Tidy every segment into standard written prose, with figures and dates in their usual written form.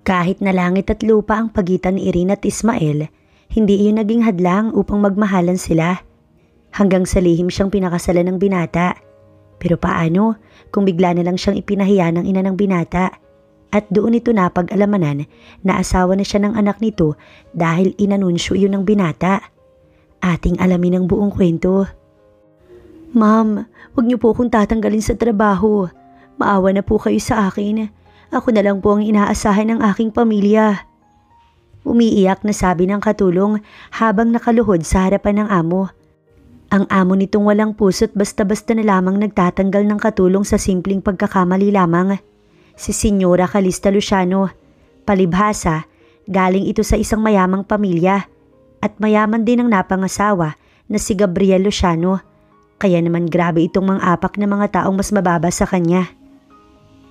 Kahit na langit at lupa ang pagitan ni Irene at Ismael, hindi iyon naging hadlang upang magmahalan sila. Hanggang sa lihim siyang pinakasalan ng binata. Pero paano kung bigla na lang siyang ipinahiya ng ina ng binata? At doon ito napag-alamanan na asawa na siya ng anak nito dahil inanunsyo iyon ng binata. Ating alamin ang buong kwento. Ma'am, huwag niyo po akong tatanggalin sa trabaho. Maawa na po kayo sa akin. Ako na lang po ang inaasahan ng aking pamilya. Umiiyak na sabi ng katulong habang nakaluhod sa harapan ng amo. Ang amo nitong walang puso't basta-basta na lamang nagtatanggal ng katulong sa simpleng pagkakamali lamang. Si Senyora Calista Luciano. Palibhasa, galing ito sa isang mayamang pamilya. At mayaman din ang napangasawa na si Gabriel Luciano. Kaya naman grabe itong mang-apak na mga taong mas mababa sa kanya.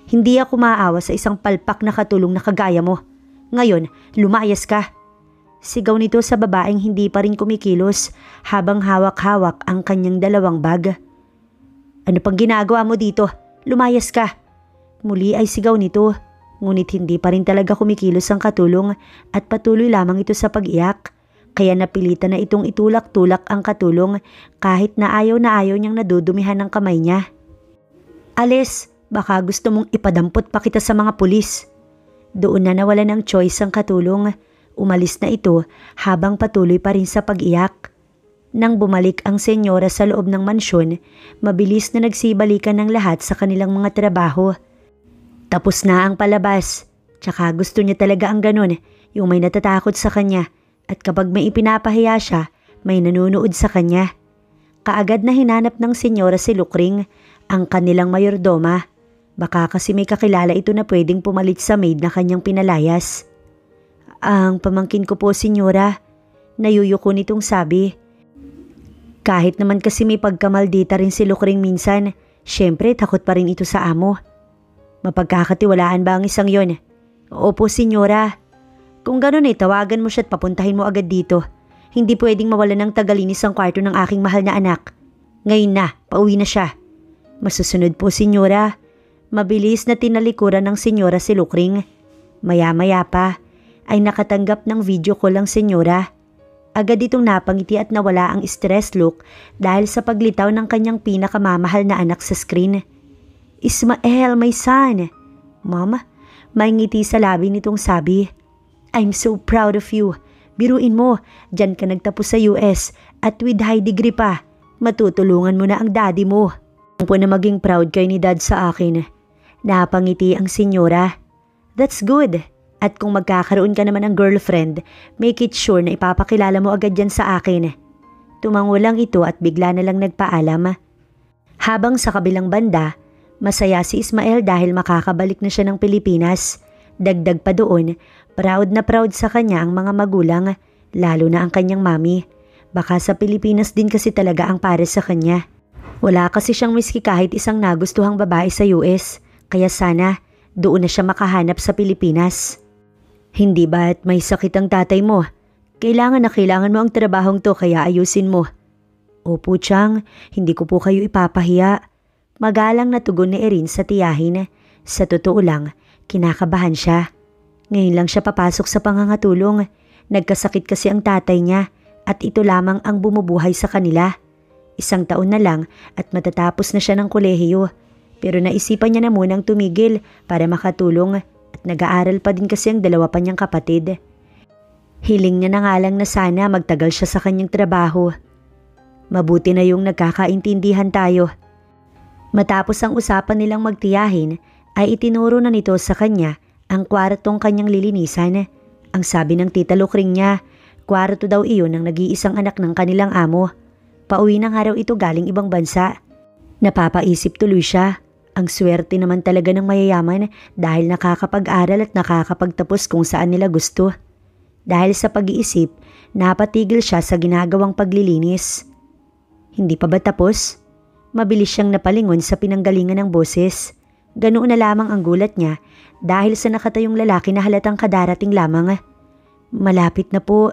Hindi ako maawa sa isang palpak na katulong na kagaya mo. Ngayon, lumayas ka. Sigaw nito sa babaeng hindi pa rin kumikilos habang hawak-hawak ang kanyang dalawang bag. Ano pang ginagawa mo dito? Lumayas ka. Muli ay sigaw nito, ngunit hindi pa rin talaga kumikilos ang katulong at patuloy lamang ito sa pag-iyak. Kaya napilitan na itong itulak-tulak ang katulong kahit na ayaw niyang nadudumihan ng kamay niya. Alis, baka gusto mong ipadampot pa kita sa mga pulis. Doon na nawala ng choice ang katulong. Umalis na ito habang patuloy pa rin sa pag-iyak. Nang bumalik ang senyora sa loob ng mansyon, mabilis na nagsibalikan ng lahat sa kanilang mga trabaho. Tapos na ang palabas, tsaka gusto niya talaga ang ganon, yung may natatakot sa kanya at kapag may ipinapahiya siya, may nanonood sa kanya. Kaagad na hinanap ng senyora si Lukring, ang kanilang mayordoma. Baka kasi may kakilala ito na pwedeng pumalit sa maid na kanyang pinalayas. Ang pamangkin ko po, senyora, nayuyuko nitong sabi. Kahit naman kasi may pagkamaldita rin si Lukring minsan, syempre takot pa rin ito sa amo. Mapagkakatiwalaan ba ang isang yon? Opo, senyora. Kung ganun tawagan mo siya at papuntahin mo agad dito. Hindi pwedeng mawala ng tagalinis ang kwarto ng aking mahal na anak. Ngayon na, pauwi na siya. Masusunod po, senyora. Mabilis na tinalikuran ng senyora si Lukring. Maya-maya pa ay nakatanggap ng video call ang senyora. Agad itong napangiti at nawala ang stress look dahil sa paglitaw ng kanyang pinakamamahal na anak sa screen. Ismael, my son. Mom, may ngiti sa labi nitong sabi. I'm so proud of you. Biruin mo, dyan ka nagtapos sa US at with high degree pa. Matutulungan mo na ang daddy mo. Kung po na maging proud kayo ni dad sa akin. Napangiti ang senyora. That's good. At kung magkakaroon ka naman ng girlfriend, make it sure na ipapakilala mo agad yan sa akin. Tumango lang ito at bigla na lang nagpaalam. Habang sa kabilang banda, masaya si Ismael dahil makakabalik na siya ng Pilipinas. Dagdag pa doon, proud na proud sa kanya ang mga magulang, lalo na ang kanyang mami. Baka sa Pilipinas din kasi talaga ang pares sa kanya. Wala kasi siyang miski kahit isang nagustuhang babae sa US, kaya sana doon na siya makahanap sa Pilipinas. Hindi ba't may sakit ang tatay mo? Kailangan mo ang trabahong to kaya ayusin mo. Opo, Chang, hindi ko po kayo ipapahiya. Magalang na tugon ni Erin sa tiyahin. Sa totoo lang, kinakabahan siya. Ngayon lang siya papasok sa pangangatulong. Nagkasakit kasi ang tatay niya at ito lamang ang bumubuhay sa kanila. 1 taon na lang at matatapos na siya ng kolehiyo. Pero naisipan niya na munang tumigil para makatulong. At nag-aaral pa din kasi ang 2 pa niyang kapatid. Hiling niya na nga lang na sana magtagal siya sa kanyang trabaho. Mabuti na yung nagkakaintindihan tayo. Matapos ang usapan nilang magtiyahin, ay itinuro na nito sa kanya ang kwartong kanyang lilinisan. Ang sabi ng tita Lukring niya, kwarto daw iyon ng nag-iisang anak ng kanilang amo. Pauwi na nga raw ito galing ibang bansa. Napapaisip tuloy siya. Ang swerte naman talaga ng mayayaman dahil nakakapag-aral at nakakapagtapos kung saan nila gusto. Dahil sa pag-iisip, napatigil siya sa ginagawang paglilinis. Hindi pa ba tapos? Mabilis siyang napalingon sa pinanggalingan ng boses. Ganoon na lamang ang gulat niya dahil sa nakatayong lalaki na halatang kadarating lamang. Malapit na po.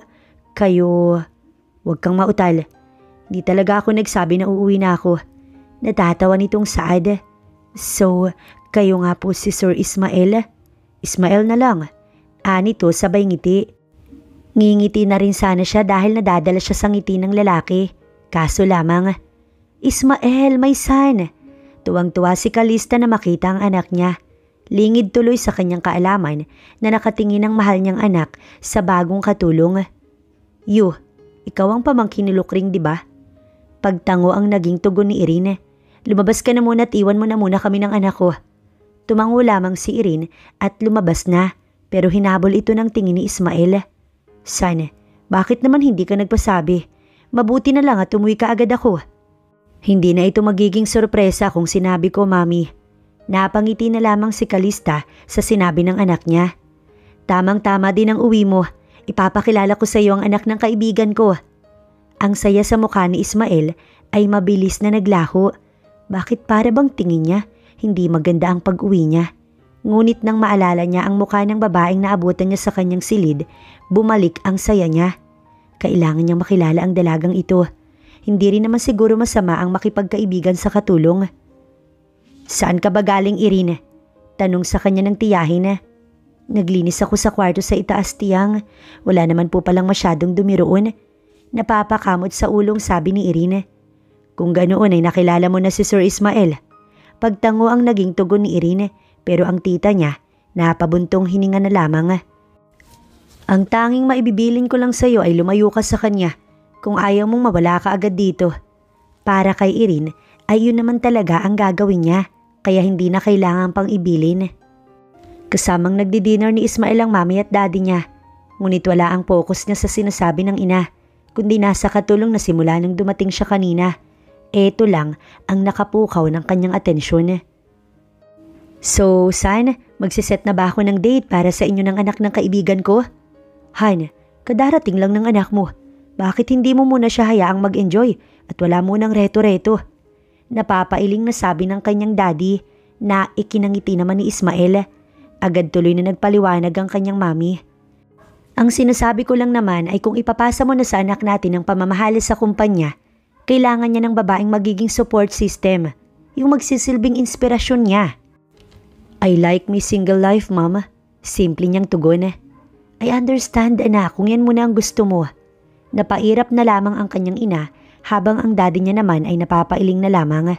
Kayo... Huwag kang mautal. Di talaga ako nagsabi na uuwi na ako. Natatawa nitong Saad. So, kayo nga po si Sir Ismael? Ismael na lang. Anito sabay ngiti. Ngingiti na rin sana siya dahil nadadala siya sa ngiti ng lalaki. Kaso lamang, Ismael, my son! Tuwang-tuwa si Calista na makita ang anak niya. Lingid tuloy sa kanyang kaalaman na nakatingin ang mahal niyang anak sa bagong katulong. Yu, ikaw ang pamangkin ni Lukring, di ba? Pagtango ang naging tugon ni Irene. Lumabas ka na muna at iwan mo na muna kami ng anak ko. Tumango lamang si Irene at lumabas na, pero hinabol ito ng tingin ni Ismael. Son, bakit naman hindi ka nagpasabi? Mabuti na lang at umuwi ka agad ako. Hindi na ito magiging sorpresa kung sinabi ko, Mami. Napangiti na lamang si Calista sa sinabi ng anak niya. Tamang-tama din ang uwi mo. Ipapakilala ko sa iyo ang anak ng kaibigan ko. Ang saya sa mukha ni Ismael ay mabilis na naglaho. Bakit para bang tingin niya hindi maganda ang pag-uwi niya? Ngunit nang maalala niya ang mukha ng babaeng naabutan niya sa kanyang silid, bumalik ang saya niya. Kailangan niyang makilala ang dalagang ito. Hindi rin naman siguro masama ang makipagkaibigan sa katulong. Saan ka ba galing, Irene? Tanong sa kanya ng tiyahin. Naglinis ako sa kwarto sa itaas, tiyang. Wala naman po palang masyadong dumi roon. Napapakamot sa ulong, sabi ni Irene. Kung ganoon ay nakilala mo na si Sir Ismael. Pagtango ang naging tugon ni Irene, pero ang tita niya napabuntong hininga na lamang. Ang tanging maibibilin ko lang sa iyo ay lumayo ka sa kanya kung ayaw mong mawala ka agad dito. Para kay Irene ay yun naman talaga ang gagawin niya. Kaya hindi na kailangan pang ibilin. Kasamang nagdi-dinner ni Ismael ang mami at daddy niya. Ngunit wala ang focus niya sa sinasabi ng ina, kundi nasa katulong na simula nang dumating siya kanina. Eto lang ang nakapukaw ng kanyang atensyon. So, son, magsiset na ba ako ng date para sa inyo ng anak ng kaibigan ko? Han, kadarating lang ng anak mo. Bakit hindi mo muna siya hayaang mag-enjoy at wala munang reto-reto? Napapailing na sabi ng kanyang daddy na ikinangiti naman ni Ismael. Agad tuloy na nagpaliwanag ang kanyang mami. Ang sinasabi ko lang naman ay kung ipapasa mo na sa anak natin ang pamamahal sa kumpanya, kailangan niya ng babaeng magiging support system, yung magsisilbing inspirasyon niya. I like me single life, mama. Simple niyang tugon. I understand, anak, kung yan muna ang gusto mo. Napairap na lamang ang kanyang ina habang ang daddy niya naman ay napapailing na lamang.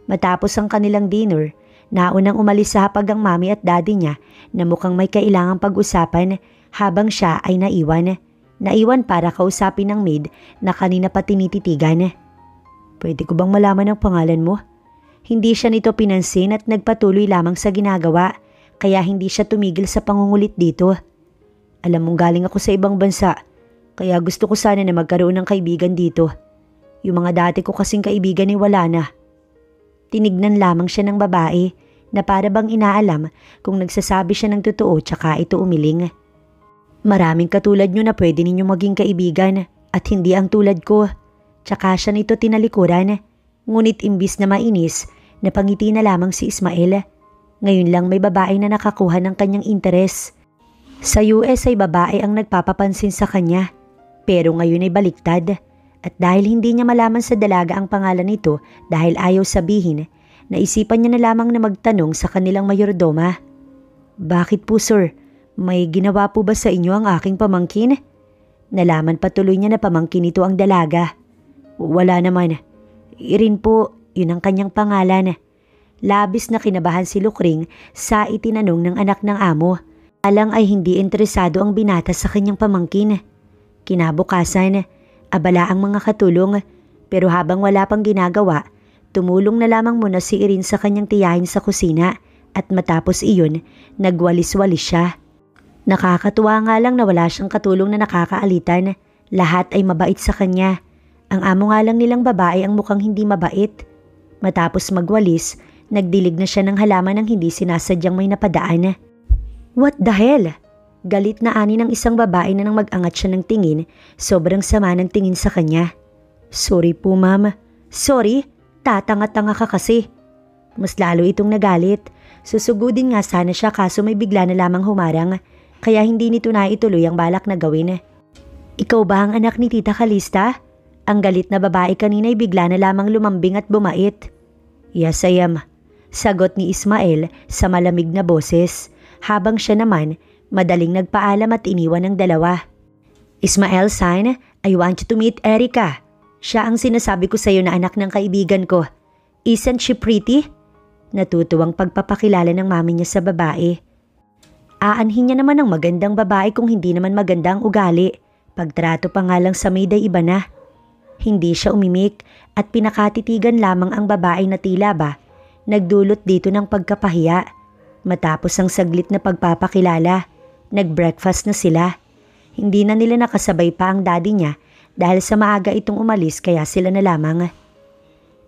Matapos ang kanilang dinner, naunang umalis sa hapag ang mami at daddy niya na mukhang may kailangang pag-usapan habang siya ay naiwan. Naiwan para kausapin ng maid na kanina pa tinititigan. Pwede ko bang malaman ang pangalan mo? Hindi siya nito pinansin at nagpatuloy lamang sa ginagawa kaya hindi siya tumigil sa pangungulit dito. Alam mong galing ako sa ibang bansa kaya gusto ko sana na magkaroon ng kaibigan dito. Yung mga dati ko kasing kaibigan ay wala na. Tinignan lamang siya ng babae na para bang inaalam kung nagsasabi siya ng totoo tsaka ito umiling. Maraming katulad nyo na pwede ninyo maging kaibigan at hindi ang tulad ko. Tsaka siya nito tinalikuran. Ngunit imbis na mainis, napangiti na lamang si Ismael. Ngayon lang may babae na nakakuha ng kanyang interes. Sa US ay babae ang nagpapapansin sa kanya. Pero ngayon ay baliktad. At dahil hindi niya malaman sa dalaga ang pangalan nito dahil ayaw sabihin, naisipan niya na lamang na magtanong sa kanilang mayordoma. Bakit po, sir? May ginawa po ba sa inyo ang aking pamangkin? Nalaman patuloy niya na pamangkin ito ang dalaga. Wala naman. Irin po, yun ang kanyang pangalan. Labis na kinabahan si Lukring sa itinanong ng anak ng amo. Alang ay hindi interesado ang binata sa kanyang pamangkin. Kinabukasan, abala ang mga katulong, pero habang wala pang ginagawa, tumulong na lamang muna si Irene sa kanyang tiyahin sa kusina at matapos iyon, nagwalis-walis siya. Nakakatuwa nga lang na wala siyang katulong na nakakaalitan. Lahat ay mabait sa kanya. Ang amo nga lang nilang babae ang mukhang hindi mabait. Matapos magwalis, nagdilig na siya ng halaman ng hindi sinasadyang may napadaan. What the hell? Galit na ani ng isang babae na nang mag-angat siya ng tingin, sobrang sama ng tingin sa kanya. Sorry po, ma'am. Sorry? Tatanga-tanga ka kasi. Mas lalo itong nagalit. Susugudin nga sana siya kaso may bigla na lamang humarang, kaya hindi nito na ituloy ang balak na gawin. Ikaw ba ang anak ni Tita Calista? Ang galit na babae kanina'y bigla na lamang lumambing at bumait. Yes, I am. Sagot ni Ismael sa malamig na boses, habang siya naman Madaling nagpaalam at iniwan ng dalawa. Ismael-san, I want you to meet Erica. Siya ang sinasabi ko sa'yo na anak ng kaibigan ko. Isn't she pretty? Natutuwang pagpapakilala ng mami niya sa babae. Aanhin niya naman ng magandang babae kung hindi naman magandang ugali. Pagtrato pa nga lang sa maid ay iba na. Hindi siya umimik at pinakatitigan lamang ang babae na tila ba nagdulot dito ng pagkapahiya. Matapos ang saglit na pagpapakilala, nag-breakfast na sila. Hindi na nila nakasabay pa ang daddy niya dahil sa maaga itong umalis kaya sila na lamang.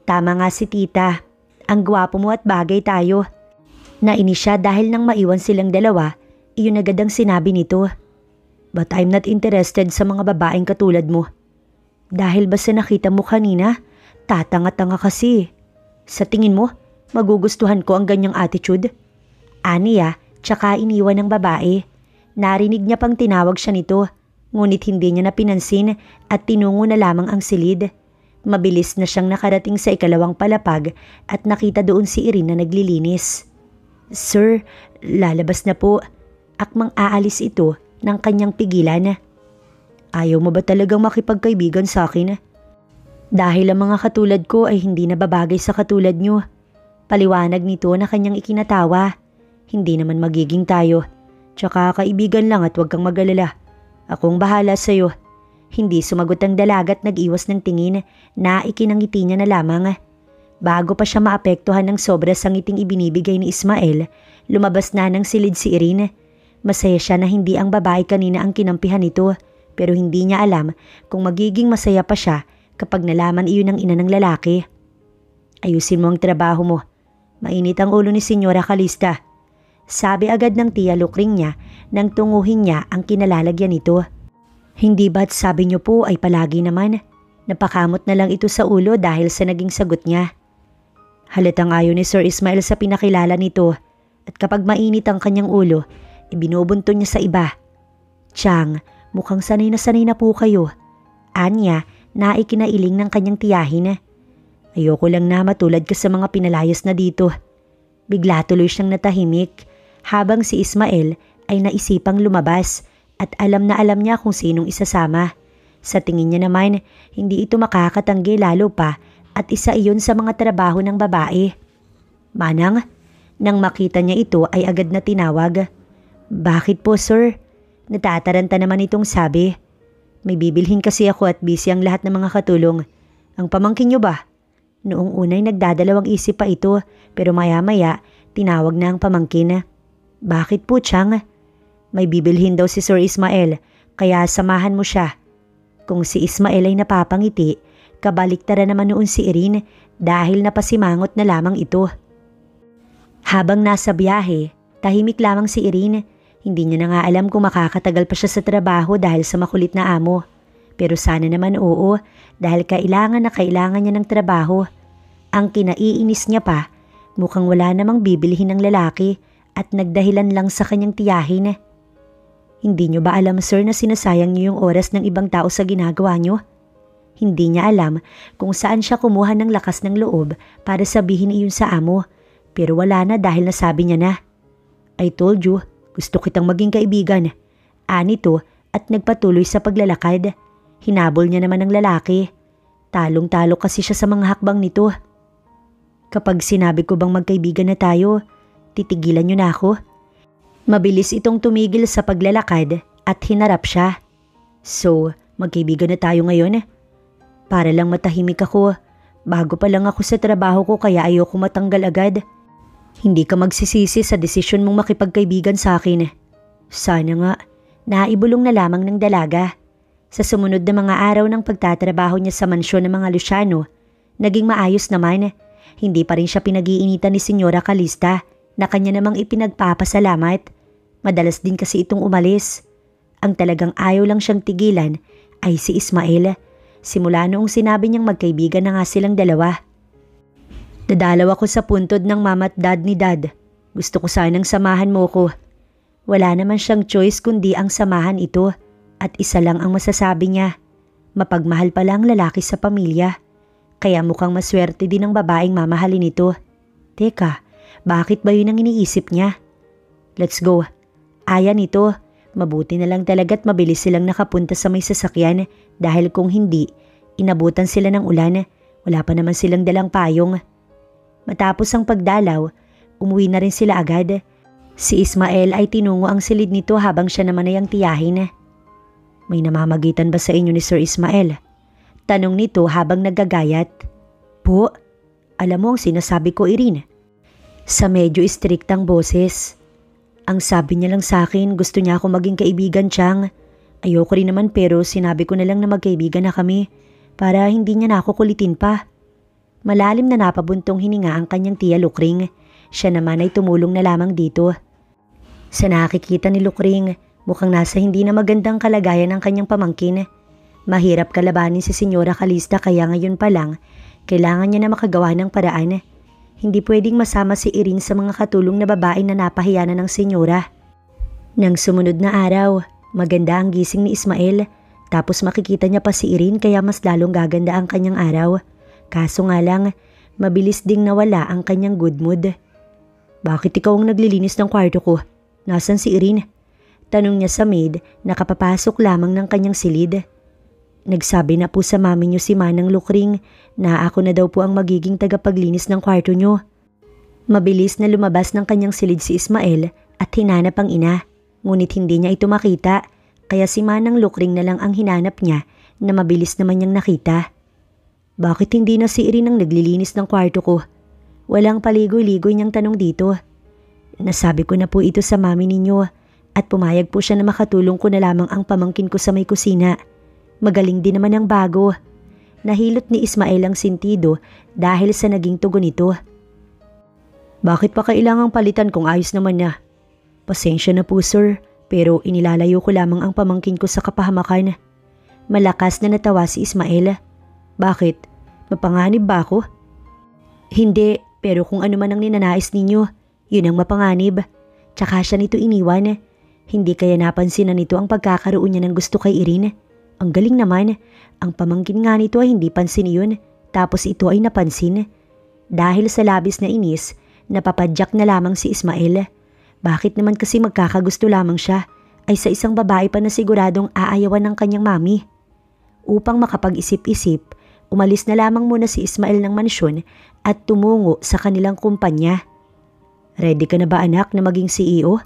Tama nga si tita, ang gwapo mo at bagay tayo. Nainis siya dahil nang maiwan silang dalawa, iyon agad ang sinabi nito. But I'm not interested sa mga babaeng katulad mo. Dahil ba sa nakita mo kanina, tatanga-tanga kasi. Sa tingin mo, magugustuhan ko ang ganyang attitude? Aniya, tsaka iniwan ng babae. Narinig niya pang tinawag siya nito, ngunit hindi niya napinansin at tinungo na lamang ang silid. Mabilis na siyang nakarating sa ikalawang palapag at nakita doon si Irene na naglilinis. Sir, lalabas na po. Akmang aalis ito ng kanyang pigilan. Ayaw mo ba talagang makipagkaibigan sa akin? Dahil ang mga katulad ko ay hindi nababagay sa katulad nyo. Paliwanag nito na kanyang ikinatawa. Hindi naman magiging tayo. Tsaka kaibigan lang at huwag kang mag-alala. Akong bahala sa'yo. Hindi sumagot ang dalaga at nag-iwas ng tingin na ikinangiti niya na lamang. Bago pa siya maapektuhan ng sobra sa ngiting ibinibigay ni Ismael, lumabas na ng silid si Irene. Masaya siya na hindi ang babae kanina ang kinampihan nito, pero hindi niya alam kung magiging masaya pa siya kapag nalaman iyon ng ina ng lalaki. Ayusin mo ang trabaho mo. Mainit ang ulo ni Senyora Calista. Sabi agad ng tiya Lukring niya nang tunguhin niya ang kinalalagyan nito. Hindi ba't sabi niyo po ay palagi naman? Napakamot na lang ito sa ulo dahil sa naging sagot niya. Halatang ayaw ni Sir Ismael sa pinakilala nito at kapag mainit ang kanyang ulo, ibinubunto niya sa iba. Chang, mukhang sanay na po kayo. Anya na ikinailing ng kanyang tiyahin. Ayoko lang na matulad ka sa mga pinalayas na dito. Bigla tuloy siyang natahimik habang si Ismael ay naisipang lumabas at alam na alam niya kung sinong isasama. Sa tingin niya naman, hindi ito makakatanggi lalo pa at isa iyon sa mga trabaho ng babae. Manang, nang makita niya ito ay agad na tinawag. Bakit po sir? Natataranta naman itong sabi. May bibilhin kasi ako at busy ang lahat ng mga katulong. Ang pamangkin niyo ba? Noong unay nagdadalawang isip pa ito pero maya-maya tinawag na ang pamangkin. Bakit po Chang? May bibilhin daw si Sir Ismael kaya samahan mo siya. Kung si Ismael ay napapangiti, kabaliktaran naman noon si Irene dahil napasimangot na lamang ito. Habang nasa biyahe, tahimik lamang si Irene. Hindi niya na nga alam kung makakatagal pa siya sa trabaho dahil sa makulit na amo. Pero sana naman oo dahil kailangan niya ng trabaho. Ang kinaiinis niya pa, mukhang wala namang bibilhin ng lalaki at nagdahilan lang sa kanyang tiyahin. Hindi niyo ba alam sir na sinasayang niyo yung oras ng ibang tao sa ginagawa niyo? Hindi niya alam kung saan siya kumuha ng lakas ng loob para sabihin iyon sa amo. Pero wala na dahil nasabi niya na. I told you, gusto kitang maging kaibigan. Anito at nagpatuloy sa paglalakad. Hinabol niya naman ng lalaki. Talong-talo kasi siya sa mga hakbang nito. Kapag sinabi ko bang magkaibigan na tayo, titigilan niyo na ako? Mabilis itong tumigil sa paglalakad at hinarap siya. So, magkaibigan na tayo ngayon? Para lang matahimik ako. Bago pa lang ako sa trabaho ko kaya ayoko matanggal agad. Hindi ka magsisisi sa desisyon mong makipagkaibigan sa akin. Sana nga, naibulong na lamang ng dalaga. Sa sumunod na mga araw ng pagtatrabaho niya sa mansyon ng mga Luciano, naging maayos naman. Hindi pa rin siya pinag-iinitan ni Senyora Calista na kanya namang ipinagpapasalamat. Madalas din kasi itong umalis. Ang talagang ayaw lang siyang tigilan ay si Ismael. Simula noong sinabi niyang magkaibigan na nga silang dalawa. Dadalaw ako sa puntod ng mama at dad ni dad. Gusto ko sanang samahan mo ko. Wala naman siyang choice kundi ang samahan ito at isa lang ang masasabi niya. Mapagmahal pala ang lalaki sa pamilya. Kaya mukhang maswerte din ang babaeng mamahalin ito. Teka, bakit ba yun ang iniisip niya? Let's go. Aya nito, mabuti na lang talaga't mabilis silang nakapunta sa may sasakyan dahil kung hindi, inabutan sila ng ulan. Wala pa naman silang dalang payong. Matapos ang pagdalaw, umuwi na rin sila agad. Si Ismael ay tinungo ang silid nito habang siya naman ay ang tiyahin. May namamagitan ba sa inyo ni Sir Ismael? Tanong nito habang naggagayat. Po, alam mo ang sinasabi ko, Irene. Sa medyo striktang boses. Ang sabi niya lang sa akin, gusto niya ako maging kaibigan, Chang. Ayoko rin naman pero sinabi ko na lang na magkaibigan na kami para hindi niya na ako kulitin pa. Malalim na napabuntong hininga ang kanyang tiya Lukring. Siya naman ay tumulong na lamang dito. Sa nakikita ni Lukring, mukhang nasa hindi na magandang kalagayan ang kanyang pamangkin. Mahirap kalabanin si Senyora Calista kaya ngayon pa lang, kailangan niya na makagawa ng paraan. Hindi pwedeng masama si Irene sa mga katulong na babae na napahiyanan ng senyora. Nang sumunod na araw, maganda ang gising ni Ismael. Tapos makikita niya pa si Irene kaya mas lalong gaganda ang kanyang araw. Kaso nga lang, mabilis ding nawala ang kanyang good mood. Bakit ikaw ang naglilinis ng kwarto ko? Nasaan si Irene? Tanong niya sa maid na kapapasok lamang ng kanyang silid. Nagsabi na po sa mami niyo si Manang Lukring na ako na daw po ang magiging tagapaglinis ng kwarto niyo. Mabilis na lumabas ng kanyang silid si Ismael at hinanap ang ina. Ngunit hindi niya ito makita kaya si Manang Lukring na lang ang hinanap niya na mabilis naman niyang nakita. Bakit hindi na si Irene ang naglilinis ng kwarto ko? Walang paligoy-ligoy niyang tanong dito. Nasabi ko na po ito sa mami ninyo at pumayag po siya na makatulong ko na lamang ang pamangkin ko sa may kusina. Magaling din naman ang bago. Nahilot ni Ismael ang sentido dahil sa naging tugon nito. Bakit pa kailangang palitan kung ayos naman niya? Pasensya na po sir, pero inilalayo ko lamang ang pamangkin ko sa kapahamakan. Malakas na natawa si Ismael. Bakit? Mapanganib ba ako? Hindi, pero kung ano man ang ninanais ninyo, yun ang mapanganib. Tsaka siya nito iniwan. Hindi kaya napansin na nito ang pagkakaroon niya ng gusto kay Irene. Ang galing naman, ang pamangkin nga nito ay hindi pansin yun, tapos ito ay napansin. Dahil sa labis na inis, napapadyak na lamang si Ismael. Bakit naman kasi magkakagusto lamang siya, ay sa isang babae pa na siguradong aayawan ng kanyang mami. Upang makapag-isip-isip, umalis na lamang muna si Ismael ng mansyon at tumungo sa kanilang kumpanya. Ready ka na ba anak na maging CEO?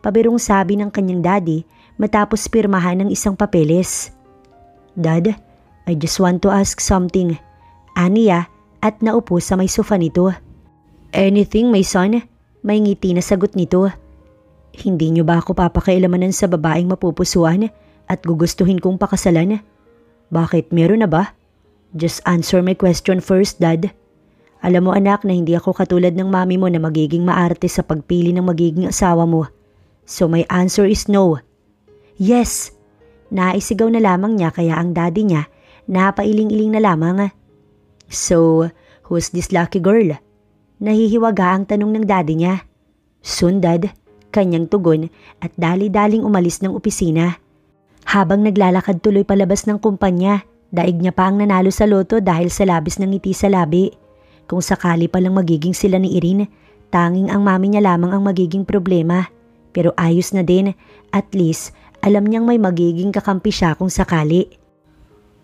Pabirong sabi ng kanyang daddy matapos pirmahan ng isang papeles. Dad, I just want to ask something. Aniya at naupo sa may sofa nito. Anything, my son? May ngiti na sagot nito. Hindi niyo ba ako papakailaman sa babaeng mapupusuan at gugustuhin kong pakasalan? Bakit, meron na ba? Just answer my question first, Dad. Alam mo anak na hindi ako katulad ng mami mo na magiging maarte sa pagpili ng magiging asawa mo. So my answer is no. Yes! Naisigaw na lamang niya kaya ang daddy niya napailing-iling na lamang. So, who's this lucky girl? Nahihiwaga ang tanong ng daddy niya. Soon, Dad, kanyang tugon at dali-daling umalis ng opisina. Habang naglalakad tuloy palabas ng kumpanya, daig niya pa ang nanalo sa loto dahil sa labis ng ngiti sa labi. Kung sakali palang magiging sila ni Irene, tanging ang mami niya lamang ang magiging problema. Pero ayos na din, at least alam niyang may magiging kakampi siya kung sakali.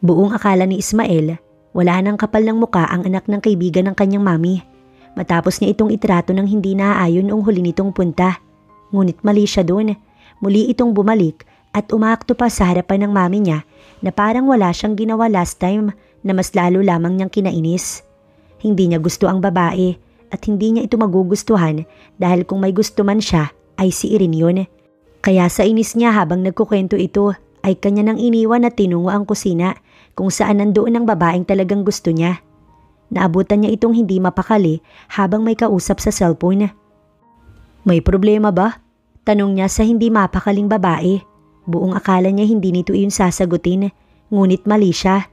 Buong akala ni Ismael, wala nang kapal ng muka ang anak ng kaibigan ng kanyang mami. Matapos niya itong itrato ng hindi naaayon noong huli nitong punta. Ngunit mali siya doon. Muli itong bumalik at umaakto pa sa harapan ng mami niya na parang wala siyang ginawa last time na mas lalo lamang niyang kinainis. Hindi niya gusto ang babae at hindi niya ito magugustuhan dahil kung may gusto man siya ay si Irene yun. Kaya sa inis niya habang nagkukwento ito ay kanya nang iniwan at tinungo ang kusina kung saan nandoon ang babaeng talagang gusto niya. Naabutan niya itong hindi mapakali habang may kausap sa cellphone. May problema ba? Tanong niya sa hindi mapakaling babae. Buong akala niya hindi nito iyon sasagutin, ngunit mali siya.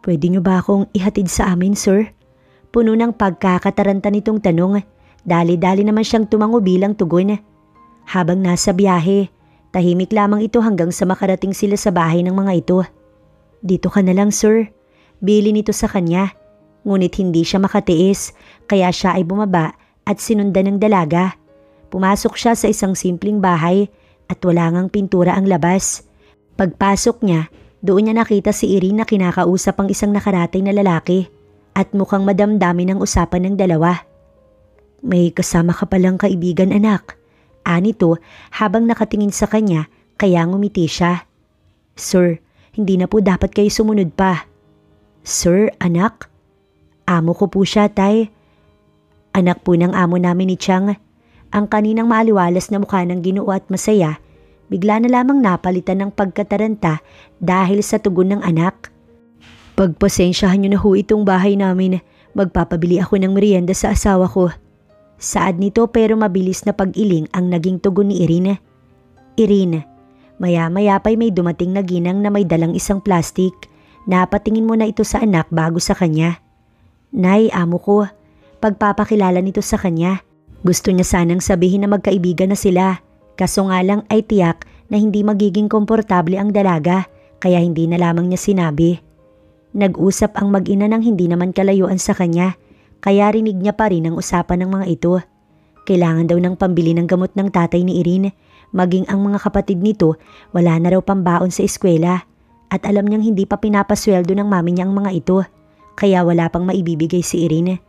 Pwede niyo ba akong ihatid sa amin, sir? Puno ng pagkakataranta nitong tanong. Dali-dali naman siyang tumango bilang tugon. Habang nasa biyahe, tahimik lamang ito hanggang sa makarating sila sa bahay ng mga ito. Dito ka na lang, sir. Bili nito sa kanya. Ngunit hindi siya makatiis, kaya siya ay bumaba at sinundan ng dalaga. Pumasok siya sa isang simpleng bahay at wala ngang pintura ang labas. Pagpasok niya, doon niya nakita si Irene na kinakausap ang isang nakaratay na lalaki at mukhang madamdamin ang usapan ng dalawa. "May kasama ka palang kaibigan, anak," anito habang nakatingin sa kanya kaya ngumiti siya. "Sir, hindi na po dapat kayo sumunod pa." "Sir, anak?" "Amo ko po siya, tay." Anak po ng amo namin ni Chang. Ang kaninang maaliwalas na mukha ng Ginoo at masaya, bigla na lamang napalitan ng pagkataranta dahil sa tugon ng anak. "Pagpasensyahan niyo na ho itong bahay namin. Magpapabili ako ng merienda sa asawa ko." Saad nito pero mabilis na pag-iling ang naging tugon ni Irene. "Irene, maya-maya pa'y may dumating na ginang na may dalang isang plastik. Napatingin mo na ito sa anak bago sa kanya." "Nay, amo ko." Pagpapakilala nito sa kanya. Gusto niya sanang sabihin na magkaibigan na sila. Kaso nga lang ay tiyak na hindi magiging komportable ang dalaga kaya hindi na lamang niya sinabi. Nag-usap ang mag-ina ng hindi naman kalayuan sa kanya kaya rinig niya pa rin ang usapan ng mga ito. Kailangan daw ng pambili ng gamot ng tatay ni Irene, maging ang mga kapatid nito wala na raw pambaon sa eskwela at alam niyang hindi pa pinapasweldo ng mami niya ang mga ito kaya wala pang maibibigay si Irene.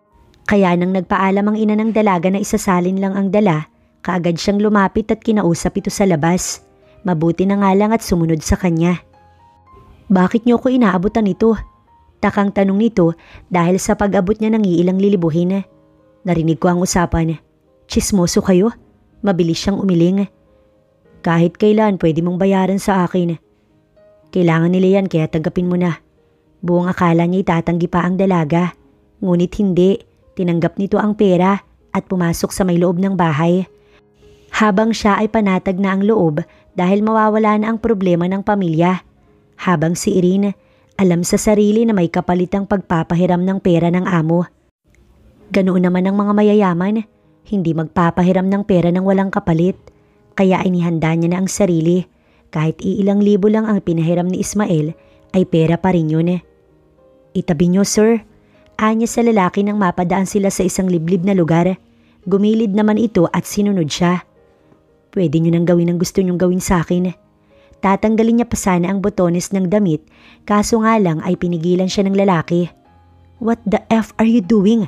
Kaya nang nagpaalam ang ina ng dalaga na isasalin lang ang dala, kaagad siyang lumapit at kinausap ito sa labas. Mabuti na nga lang at sumunod sa kanya. "Bakit niyo ko inaabutan ito?" Takang tanong nito dahil sa pag-abot niya ng iilang lilibuhin. Narinig ko ang usapan. "Tsismoso kayo?" Mabilis siyang umiling. "Kahit kailan pwede mong bayaran sa akin." "Kailangan nila yan kaya tanggapin mo na." Buong akala niya itatanggi pa ang dalaga. Ngunit hindi. Tinanggap nito ang pera at pumasok sa may loob ng bahay. Habang siya ay panatag na ang loob dahil mawawala na ang problema ng pamilya. Habang si Irene, alam sa sarili na may kapalitang pagpapahiram ng pera ng amo. Ganoon naman ang mga mayayaman, hindi magpapahiram ng pera ng walang kapalit. Kaya inihanda niya na ang sarili. Kahit iilang libo lang ang pinahiram ni Ismael, ay pera pa rin yun. "Itabi niyo, sir." Anya sa lalaki nang mapadaan sila sa isang liblib na lugar. Gumilid naman ito at sinunod siya. "Pwede niyo nang gawin ang gusto niyong gawin sa akin." Tatanggalin niya pa sana ang botones ng damit, kaso nga lang ay pinigilan siya ng lalaki. "What the F are you doing?"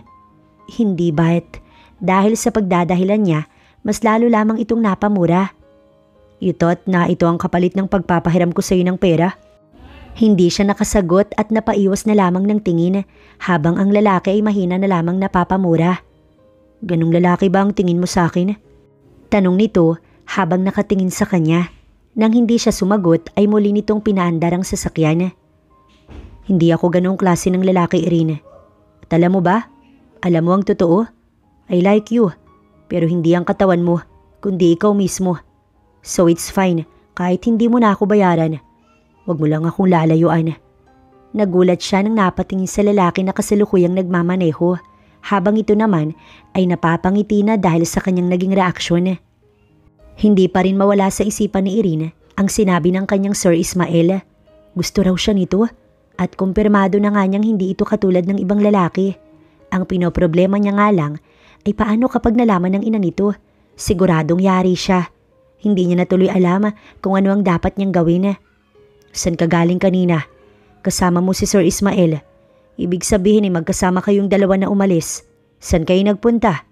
Hindi ba't dahil sa pagdadahilan niya, mas lalo lamang itong napamura. "You thought na ito ang kapalit ng pagpapahiram ko sa iyo ng pera?" Hindi siya nakasagot at napaiwas na lamang ng tingin habang ang lalaki ay mahina na lamang napapamura. "Ganong lalaki ba ang tingin mo sa akin?" Tanong nito habang nakatingin sa kanya. Nang hindi siya sumagot ay muli nitong pinaandar ang sasakyan. "Hindi ako ganong klase ng lalaki, Irene. At alam mo ba? Alam mo ang totoo? I like you. Pero hindi ang katawan mo, kundi ikaw mismo. So it's fine kahit hindi mo na ako bayaran. Huwag mo lang akong lalayuan." Nagulat siya nang napatingin sa lalaki na kasalukuyang nagmamaneho, habang ito naman ay napapangiti na dahil sa kanyang naging reaksyon. Hindi pa rin mawala sa isipan ni Irene ang sinabi ng kanyang Sir Ismael. Gusto raw siya nito at kumpirmado na nga niyang hindi ito katulad ng ibang lalaki. Ang pinoproblema niya nga lang ay paano kapag nalaman ng ina nito. Siguradong yari siya. Hindi niya natuloy alam kung ano ang dapat niyang gawin. "San ka galing kanina? Kasama mo si Sir Ismael. Ibig sabihin ay magkasama kayong dalawa na umalis. San kayo nagpunta?"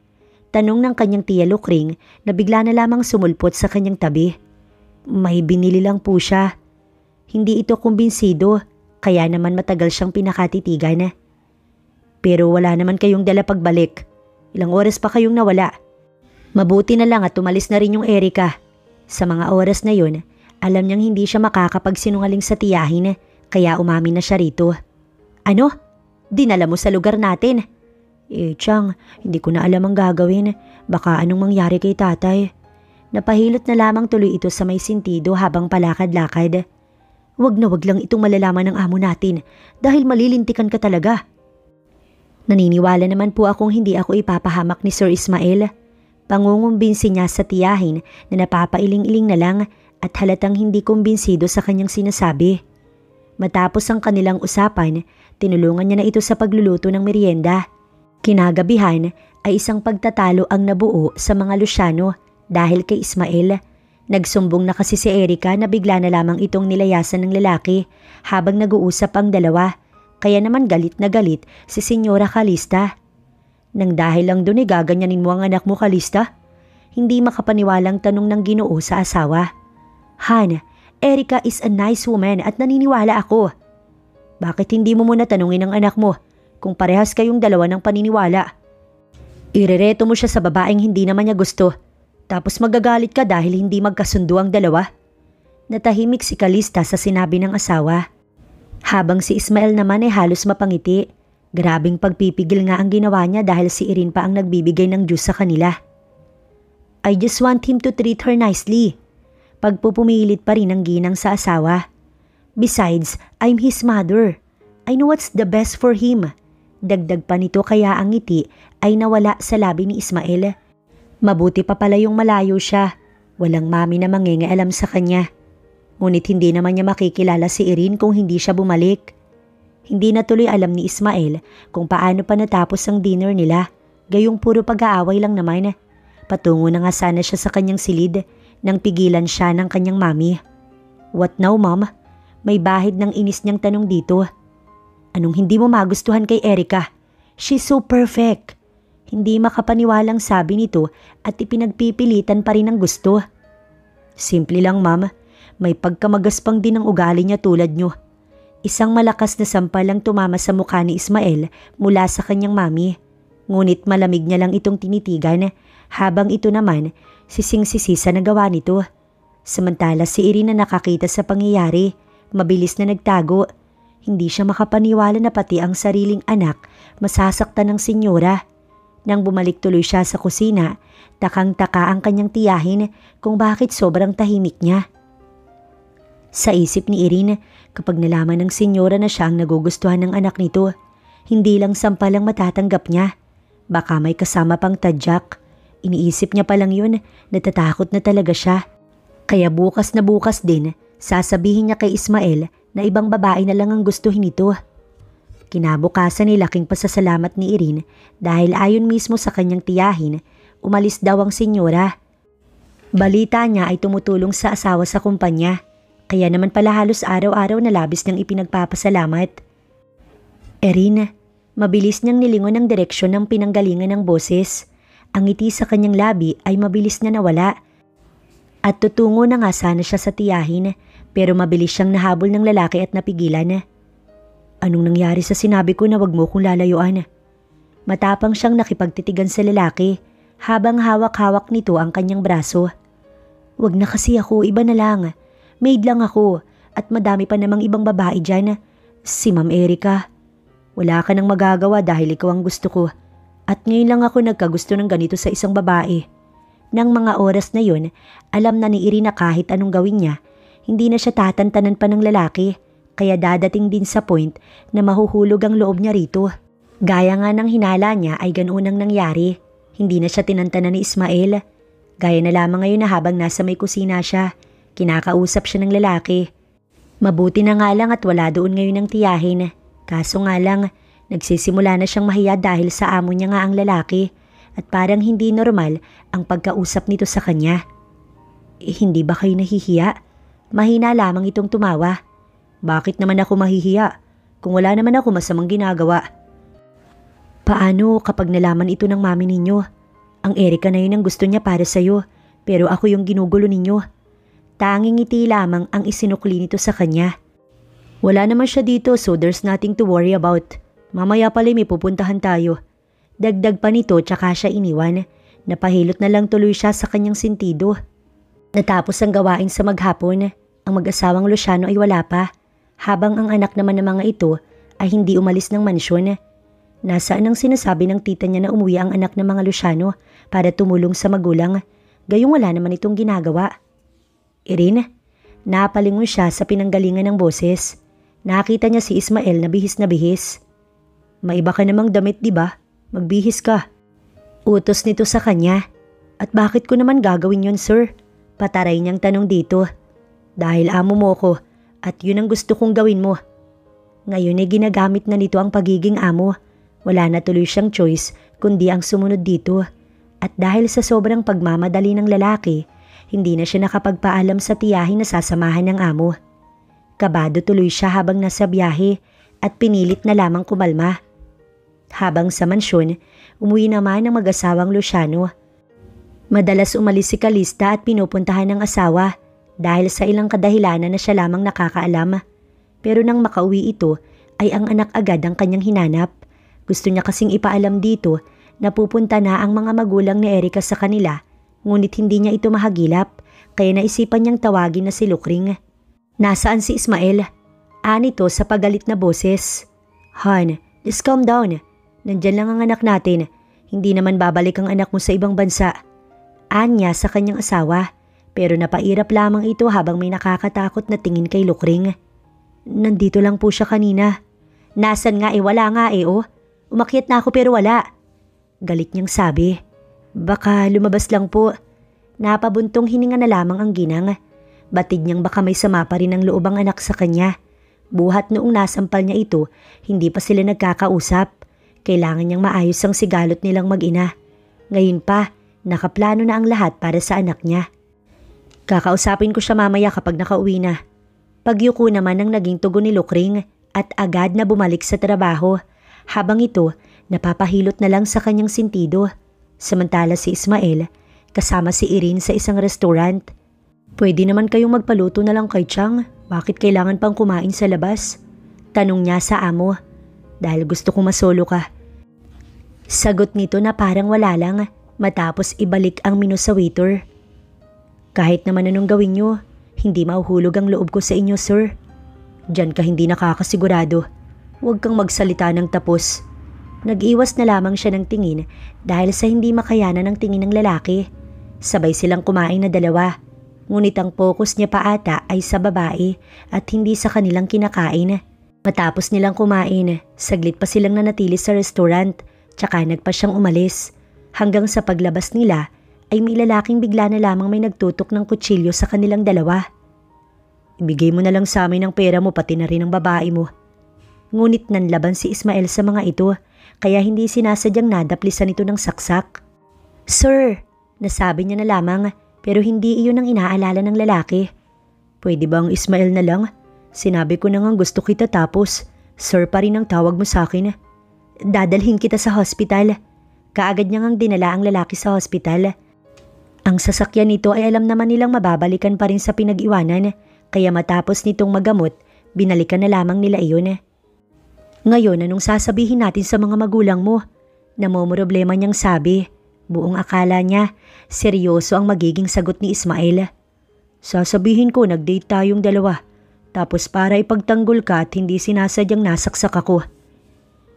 Tanong ng kanyang tiya Lukring na bigla na lamang sumulpot sa kanyang tabi. "May binili lang po siya." Hindi ito kumbinsido, kaya naman matagal siyang pinakatitigan. "Pero wala naman kayong dala pagbalik. Ilang oras pa kayong nawala?" Mabuti na lang at umalis na rin yung Erica. Sa mga oras na yun, alam niyang hindi siya makakapagsinungaling sa tiyahin kaya umamin na siya rito. "Ano? Dinala mo sa lugar natin?" Chang, hindi ko na alam ang gagawin. Baka anong mangyari kay tatay." Napahilot na lamang tuloy ito sa may sintido habang palakad-lakad. Wag na wag lang itong malalaman ng amo natin dahil malilintikan ka talaga." Naniniwala naman po akong hindi ako ipapahamak ni Sir Ismael. Pangungumbinsi niya sa tiyahin na napapailing-iling na lang at halatang hindi kumbinsido sa kanyang sinasabi. Matapos ang kanilang usapan, tinulungan niya na ito sa pagluluto ng merienda. Kinagabihan ay isang pagtatalo ang nabuo sa mga Luciano Dahil kay Ismael, nagsumbong na kasi si Erica na bigla na lamang itong nilayasan ng lalaki habang nag-uusap ang dalawa. Kaya naman galit na galit si Senyora Calista. Nang dahil lang doon gaganyanin mo ang anak mo, Calista? Hindi makapaniwalang tanong ng Ginoo sa asawa. Han, Erica is a nice woman at naniniwala ako. Bakit hindi mo muna tanungin ang anak mo kung parehas kayong dalawa ng paniniwala? Irereto mo siya sa babaeng hindi naman niya gusto. Tapos magagalit ka dahil hindi magkasundo ang dalawa? Natahimik si Calista sa sinabi ng asawa. Habang si Ismael naman ay halos mapangiti. Grabing pagpipigil nga ang ginawa niya dahil si Irene pa ang nagbibigay ng juice sa kanila. I just want him to treat her nicely. Pagpupumilit pa rin ang ginang sa asawa. Besides, I'm his mother. I know what's the best for him. Dagdag pa nito kaya ang ngiti ay nawala sa labi ni Ismael. Mabuti pa pala yung malayo siya. Walang mami na mangingialam sa kanya. Ngunit hindi naman niya makikilala si Irene kung hindi siya bumalik. Hindi na tuloy alam ni Ismael kung paano pa natapos ang dinner nila. Gayong puro pag-aaway lang naman. Patungo na nga sana siya sa kanyang silid nang pigilan siya ng kanyang mami. What now, mom? May bahid ng inis niyang tanong dito. Anong hindi mo magustuhan kay Erica? She's so perfect. Hindi makapaniwalang sabi nito at ipinagpipilitan pa rin ang gusto. Simple lang, ma'am. May pagkamagaspang din ang ugali niya tulad niyo. Isang malakas na sampal ang tumama sa mukha ni Ismael mula sa kanyang mami. Ngunit malamig niya lang itong tinitigan habang ito naman sising-sisi sa nagawa nito. Samantala si Irene na nakakita sa pangyayari, mabilis na nagtago. Hindi siya makapaniwala na pati ang sariling anak masasaktan ng senyora. Nang bumalik tuloy siya sa kusina, takang-taka ang kanyang tiyahin kung bakit sobrang tahimik niya. Sa isip ni Irene, kapag nalaman ng senyora na siya ang nagugustuhan ng anak nito, hindi lang sampal ang matatanggap niya. Baka may kasama pang tadyak. Iniisip niya pa lang yun, natatakot na talaga siya. Kaya bukas na bukas din, sasabihin niya kay Ismael na ibang babae na lang ang gustuhin nito. Kinabukasan ay laking pasasalamat ni Irene dahil ayon mismo sa kanyang tiyahin, umalis daw ang senyora. Balita niya ay tumutulong sa asawa sa kumpanya, kaya naman pala halos araw-araw na labis niyang ipinagpapasalamat. Irene, mabilis niyang nilingon ang direksyon ng pinanggalingan ng boses. Ang ngiti sa kanyang labi ay mabilis na nawala. At tutungo na nga sana siya sa tiyahin, pero mabilis siyang nahabol ng lalaki at napigilan. Anong nangyari sa sinabi ko na wag mo kong lalayuan? Matapang siyang nakipagtitigan sa lalaki habang hawak-hawak nito ang kanyang braso. Wag na kasi ako, iba na lang. Maid lang ako at madami pa namang ibang babae dyan. Si Ma'am Erica. Wala ka nang magagawa dahil ikaw ang gusto ko. At ngayon lang ako nagkagusto ng ganito sa isang babae. Nang mga oras na yun, alam na ni Irene na kahit anong gawin niya, hindi na siya tatantanan pa ng lalaki. Kaya dadating din sa point na mahuhulog ang loob niya rito. Gaya nga ng hinala niya ay ganoon ang nangyari. Hindi na siya tinantanan ni Ismael. Gaya na lamang ngayon na habang nasa may kusina siya, kinakausap siya ng lalaki. Mabuti na nga lang at wala doon ngayon ang tiyahin. Kaso nga lang, nagsisimula na siyang mahiya dahil sa amo niya nga ang lalaki at parang hindi normal ang pagkausap nito sa kanya. Hindi ba kayo nahihiya? Mahina lamang itong tumawa. Bakit naman ako mahihiya kung wala naman ako masamang ginagawa? Paano kapag nalaman ito ng mami ninyo? Ang Erica na yun ang gusto niya para sa'yo, pero ako yung ginugulo ninyo. Tanging ngiti lamang ang isinukli nito sa kanya. Wala naman siya dito so there's nothing to worry about. Mamaya pala may pupuntahan tayo. Dagdag pa nito tsaka siya iniwan. Napahilot na lang tuloy siya sa kanyang sentido. Natapos ang gawain sa maghapon, ang mag-asawang Luciano ay wala pa. Habang ang anak naman ng mga ito ay hindi umalis ng mansyon. Nasaan ang sinasabi ng tita niya na umuwi ang anak ng mga Luciano para tumulong sa magulang, gayong wala naman itong ginagawa. Irene, napalingon siya sa pinanggalingan ng boses. Nakita niya si Ismael na bihis. Maiba ka namang damit, di ba? Magbihis ka. Utos nito sa kanya. At bakit ko naman gagawin yon, sir? Pataray niyang tanong dito. Dahil amo mo ko. At yun ang gusto kong gawin mo. Ngayon ay ginagamit na nito ang pagiging amo. Wala na tuloy siyang choice kundi ang sumunod dito. At dahil sa sobrang pagmamadali ng lalaki, hindi na siya nakapagpaalam sa tiyahin na sasamahan ng amo. Kabado tuloy siya habang nasa biyahe at pinilit na lamang kumalma. Habang sa mansyon, umuwi naman ang mag-asawang Luciano. Madalas umalis si Calista at pinupuntahan ng asawa dahil sa ilang kadahilanan na siya lamang nakakaalam. Pero nang makauwi ito ay ang anak agad ang kanyang hinanap. Gusto niya kasing ipaalam dito na pupunta na ang mga magulang ni Erica sa kanila, ngunit hindi niya ito mahagilap kaya naisipan niyang tawagin na si Lukring. "Nasaan si Ismael?" Anito sa pagalit na boses. "Han, just calm down. Nandyan lang ang anak natin. Hindi naman babalik ang anak mo sa ibang bansa." Anya sa kanyang asawa, pero napairap lamang ito habang may nakakatakot na tingin kay Lukring. "Nandito lang po siya kanina." "Nasan nga wala nga oh. Umakyat na ako pero wala." Galit niyang sabi. "Baka lumabas lang po." Napabuntong hininga na lamang ang ginang. Batid niyang baka may sama pa rin ang loob ang anak sa kanya. Buhat noong nasampal niya ito, hindi pa sila nagkakausap. Kailangan niyang maayos ang sigalot nilang mag-ina. Ngayon pa, nakaplano na ang lahat para sa anak niya. "Kakausapin ko siya mamaya kapag nakauwi na." Pagyuko naman ang naging tugon ni Lukring at agad na bumalik sa trabaho. Habang ito, napapahilot na lang sa kanyang sentido. Samantala si Ismael, kasama si Irene sa isang restaurant. "Pwede naman kayong magpaluto na lang kay Chang. Bakit kailangan pang kumain sa labas?" Tanong niya sa amo. "Dahil gusto kong masolo ka." Sagot nito na parang wala lang matapos ibalik ang menu sa waiter. "Kahit naman anong gawin nyo, hindi mauhulog ang loob ko sa inyo, sir. Diyan ka hindi nakakasigurado. Huwag kang magsalita ng tapos." Nag-iwas na lamang siya ng tingin dahil sa hindi makayanan ng tingin ng lalaki. Sabay silang kumain na dalawa. Ngunit ang focus niya pa ata ay sa babae at hindi sa kanilang kinakain. Matapos nilang kumain, saglit pa silang nanatili sa restaurant tsaka nagpa siyang umalis. Hanggang sa paglabas nila ay may lalaking bigla na lamang may nagtutok ng kutsilyo sa kanilang dalawa. "Ibigay mo na lang sa amin ang pera mo pati na rin ang babae mo." Ngunit nanlaban si Ismael sa mga ito kaya hindi sinasadyang nadaplisan ito ng saksak. "Sir," nasabi niya na lamang pero hindi iyon ang inaalala ng lalaki. "Pwede ba ang Ismael na lang? Sinabi ko na ngang gusto kita tapos sir pa rin ang tawag mo sa akin." "Dadalhin kita sa hospital." Kaagad niya ngang dinala ang lalaki sa hospital. Ang sasakyan nito ay alam naman nilang mababalikan pa rin sa pinag-iwanan kaya matapos nitong magamot, binalikan na lamang nila iyon. "Ngayon anong sasabihin natin sa mga magulang mo?" Namomroblema niyang sabi. Buong akala niya, seryoso ang magiging sagot ni Ismael. "Sasabihin ko nag-date tayong dalawa. Tapos para ipagtanggol ka at hindi sinasadyang nasaksak ako."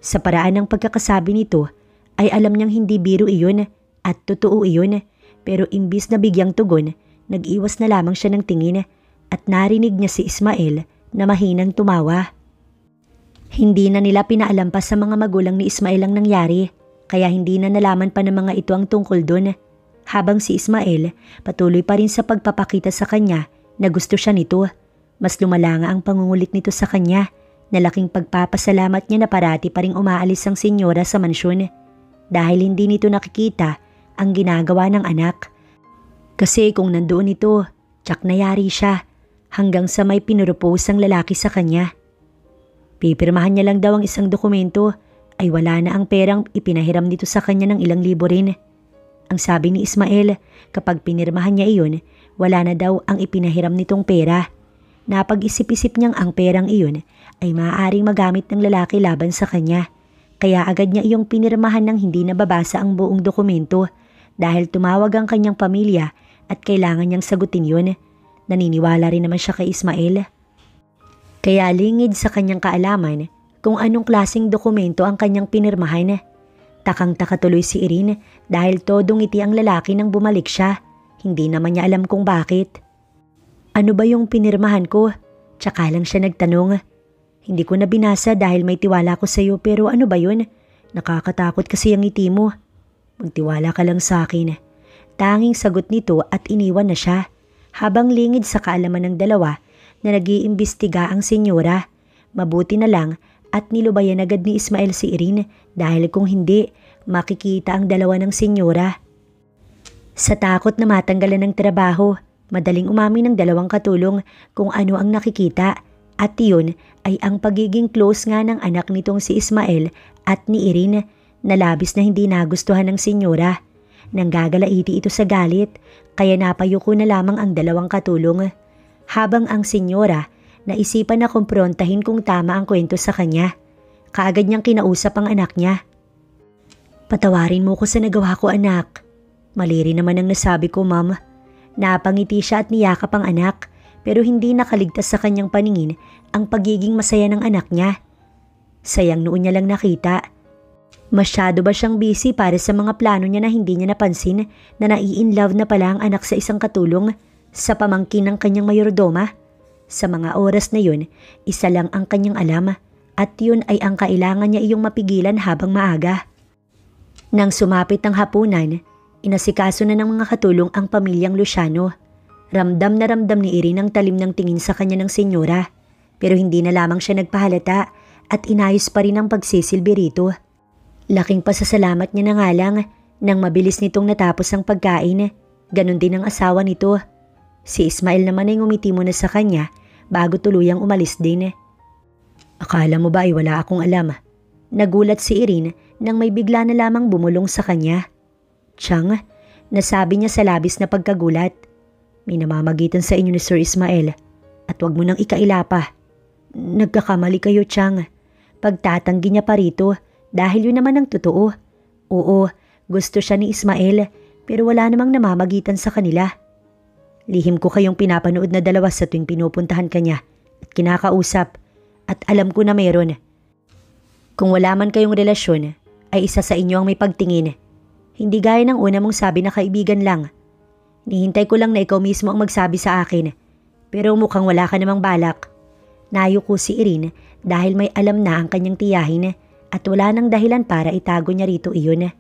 Sa paraan ng pagkakasabi nito, ay alam niyang hindi biro iyon at totoo iyon. Pero imbis na bigyang tugon, nag-iwas na lamang siya ng tingin at narinig niya si Ismael na mahinang tumawa. Hindi na nila pinaalam pa sa mga magulang ni Ismael ang nangyari, kaya hindi na nalaman pa ng mga ito ang tungkol doon. Habang si Ismael patuloy pa rin sa pagpapakita sa kanya na gusto siya nito. Mas lumala nga ang pangungulit nito sa kanya na laking pagpapasalamat niya na parati pa ring umaalis ang senyora sa mansyon dahil hindi nito nakikita ang ginagawa ng anak. Kasi kung nandoon ito, tsak nayari siya hanggang sa may pinropose ang lalaki sa kanya. Pipirmahan niya lang daw ang isang dokumento ay wala na ang perang ipinahiram nito sa kanya ng ilang libo rin. Ang sabi ni Ismael, kapag pinirmahan niya iyon, wala na daw ang ipinahiram nitong pera. Napag-isip-isip niyang ang perang iyon ay maaaring magamit ng lalaki laban sa kanya. Kaya agad niya iyong pinirmahan ng hindi nababasa ang buong dokumento dahil tumawag ang kanyang pamilya at kailangan niyang sagutin yun. Naniniwala rin naman siya kay Ismael. Kaya lingid sa kanyang kaalaman kung anong klaseng dokumento ang kanyang pinirmahan. Takang-taka tuloy si Irene dahil todong ngiti ang lalaki nang bumalik siya. Hindi naman niya alam kung bakit. "Ano ba yung pinirmahan ko?" Tsaka lang siya nagtanong. "Hindi ko na binasa dahil may tiwala ko sa iyo pero ano ba yun? Nakakatakot kasi ang ngiti mo." "Magtiwala ka lang sa akin." Tanging sagot nito at iniwan na siya. Habang lingid sa kaalaman ng dalawa na nag-iimbestiga ang senyora, mabuti na lang at nilubayan agad ni Ismael si Irene dahil kung hindi, makikita ang dalawa ng senyora. Sa takot na matanggalan ng trabaho, madaling umamin ng dalawang katulong kung ano ang nakikita at iyon ay ang pagiging close nga ng anak nitong si Ismael at ni Irene na labis na hindi nagustuhan ng senyora. Nanggagalaiti ito sa galit kaya napayuko na lamang ang dalawang katulong. Habang ang senyora naisipan na kumprontahin kung tama ang kwento sa kanya. Kaagad niyang kinausap ang anak niya. "Patawarin mo ko sa nagawa ko, anak." "Mali rin naman ang nasabi ko, ma'am." Napangiti siya at niyakap ang anak pero hindi nakaligtas sa kanyang paningin ang pagiging masaya ng anak niya. Sayang noon niya lang nakita. Masyado ba siyang busy para sa mga plano niya na hindi niya napansin na nai-inlove na pala ang anak sa isang katulong sa pamangkin ng kanyang mayordoma? Sa mga oras na yun, isa lang ang kanyang alam at yun ay ang kailangan niya iyong mapigilan habang maaga. Nang sumapit ang hapunan, inasikaso na ng mga katulong ang pamilyang Luciano. Ramdam na ramdam ni Irene ang talim ng tingin sa kanya ng senyora pero hindi na lamang siya nagpahalata at inayos pa rin ang pagsisilbi rito. Laking pasasalamat niya na nga lang nang mabilis nitong natapos ang pagkain. Ganon din ang asawa nito. Si Ismael naman ay ngumiti muna sa kanya bago tuluyang umalis din. "Akala mo ba ay wala akong alam?" Nagulat si Irene nang may bigla na lamang bumulong sa kanya. "Chang," nasabi niya sa labis na pagkagulat. "May namamagitan sa inyo ni Sir Ismael at wag mo nang ikaila pa." "Nagkakamali kayo, Chang." Pagtatanggi niya pa rito dahil yun naman ang totoo. Oo, gusto siya ni Ismael pero wala namang namamagitan sa kanila. "Lihim ko kayong pinapanood na dalawa sa tuwing pinupuntahan ka niya at kinakausap at alam ko na meron. Kung wala man kayong relasyon ay isa sa inyo ang may pagtingin. Hindi gaya ng una mong sabi na kaibigan lang. Nihintay ko lang na ikaw mismo ang magsabi sa akin pero mukhang wala ka namang balak." Nayuko si Irene dahil may alam na ang kanyang tiyahin at wala nang dahilan para itago niya rito iyon.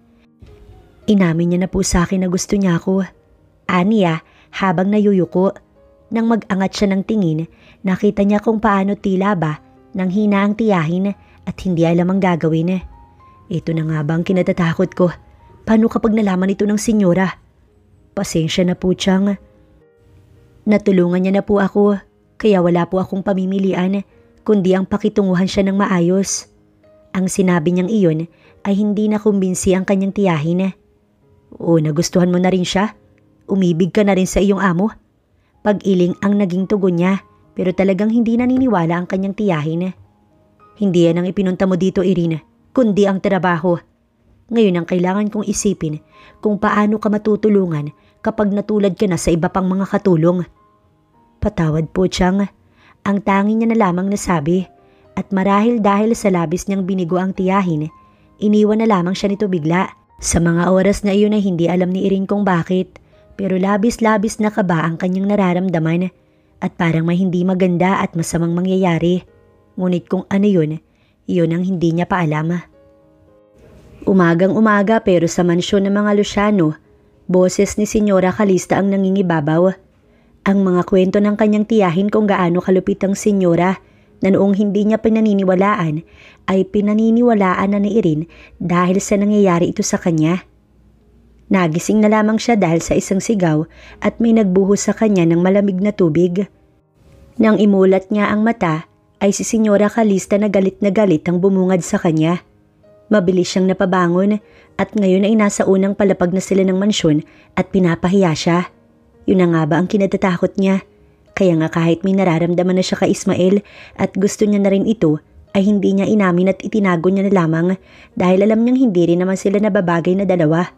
"Inamin niya na po sa akin na gusto niya ako," aniya habang nayuyuko. Nang mag-angat siya ng tingin, nakita niya kung paano tila ba nang hina ang tiyahin at hindi alam ang gagawin. "Ito na nga ba ang kinatatakot ko? Paano kapag nalaman ito ng senyora?" "Pasensya na po, Chang. Natulungan niya na po ako kaya wala po akong pamimilian kundi ang pakitunguhan siya ng maayos." Ang sinabi niyang iyon ay hindi nakumbinsi ang kanyang tiyahin. "O nagustuhan mo na rin siya? Umibig ka na rin sa iyong amo?" Pag-iling ang naging tugon niya pero talagang hindi naniniwala ang kanyang tiyahin. "Hindi yan ang ipinunta mo dito, Irene, kundi ang trabaho. Ngayon ang kailangan kong isipin kung paano ka matutulungan kapag natulad ka na sa iba pang mga katulong." "Patawad po, Chang." Ang tangi niya na lamang nasabi at marahil dahil sa labis niyang binigo ang tiyahin, iniwan na lamang siya nito bigla. Sa mga oras na iyon ay hindi alam ni Irene kung bakit pero labis-labis na kaba ang kanyang nararamdaman at parang may hindi maganda at masamang mangyayari. Ngunit kung ano yun ang hindi niya pa alam. Umagang-umaga pero sa mansyon ng mga Luciano, boses ni Senyora Calista ang nangingibabaw. Ang mga kwento ng kanyang tiyahin kung gaano kalupit ang senyora na noong hindi niya pinaniniwalaan ay pinaniniwalaan na ni Irene dahil sa nangyayari ito sa kanya. Nagising na lamang siya dahil sa isang sigaw at may nagbuhos sa kanya ng malamig na tubig. Nang imulat niya ang mata ay si Senyora Calista na galit ang bumungad sa kanya. Mabilis siyang napabangon at ngayon ay nasa unang palapag na sila ng mansyon at pinapahiya siya. Yun na nga ba ang kinatatakot niya? Kaya nga kahit may nararamdaman na siya kay Ismael at gusto niya na rin ito, ay hindi niya inamin at itinago niya na lamang dahil alam niyang hindi rin naman sila nababagay na dalawa.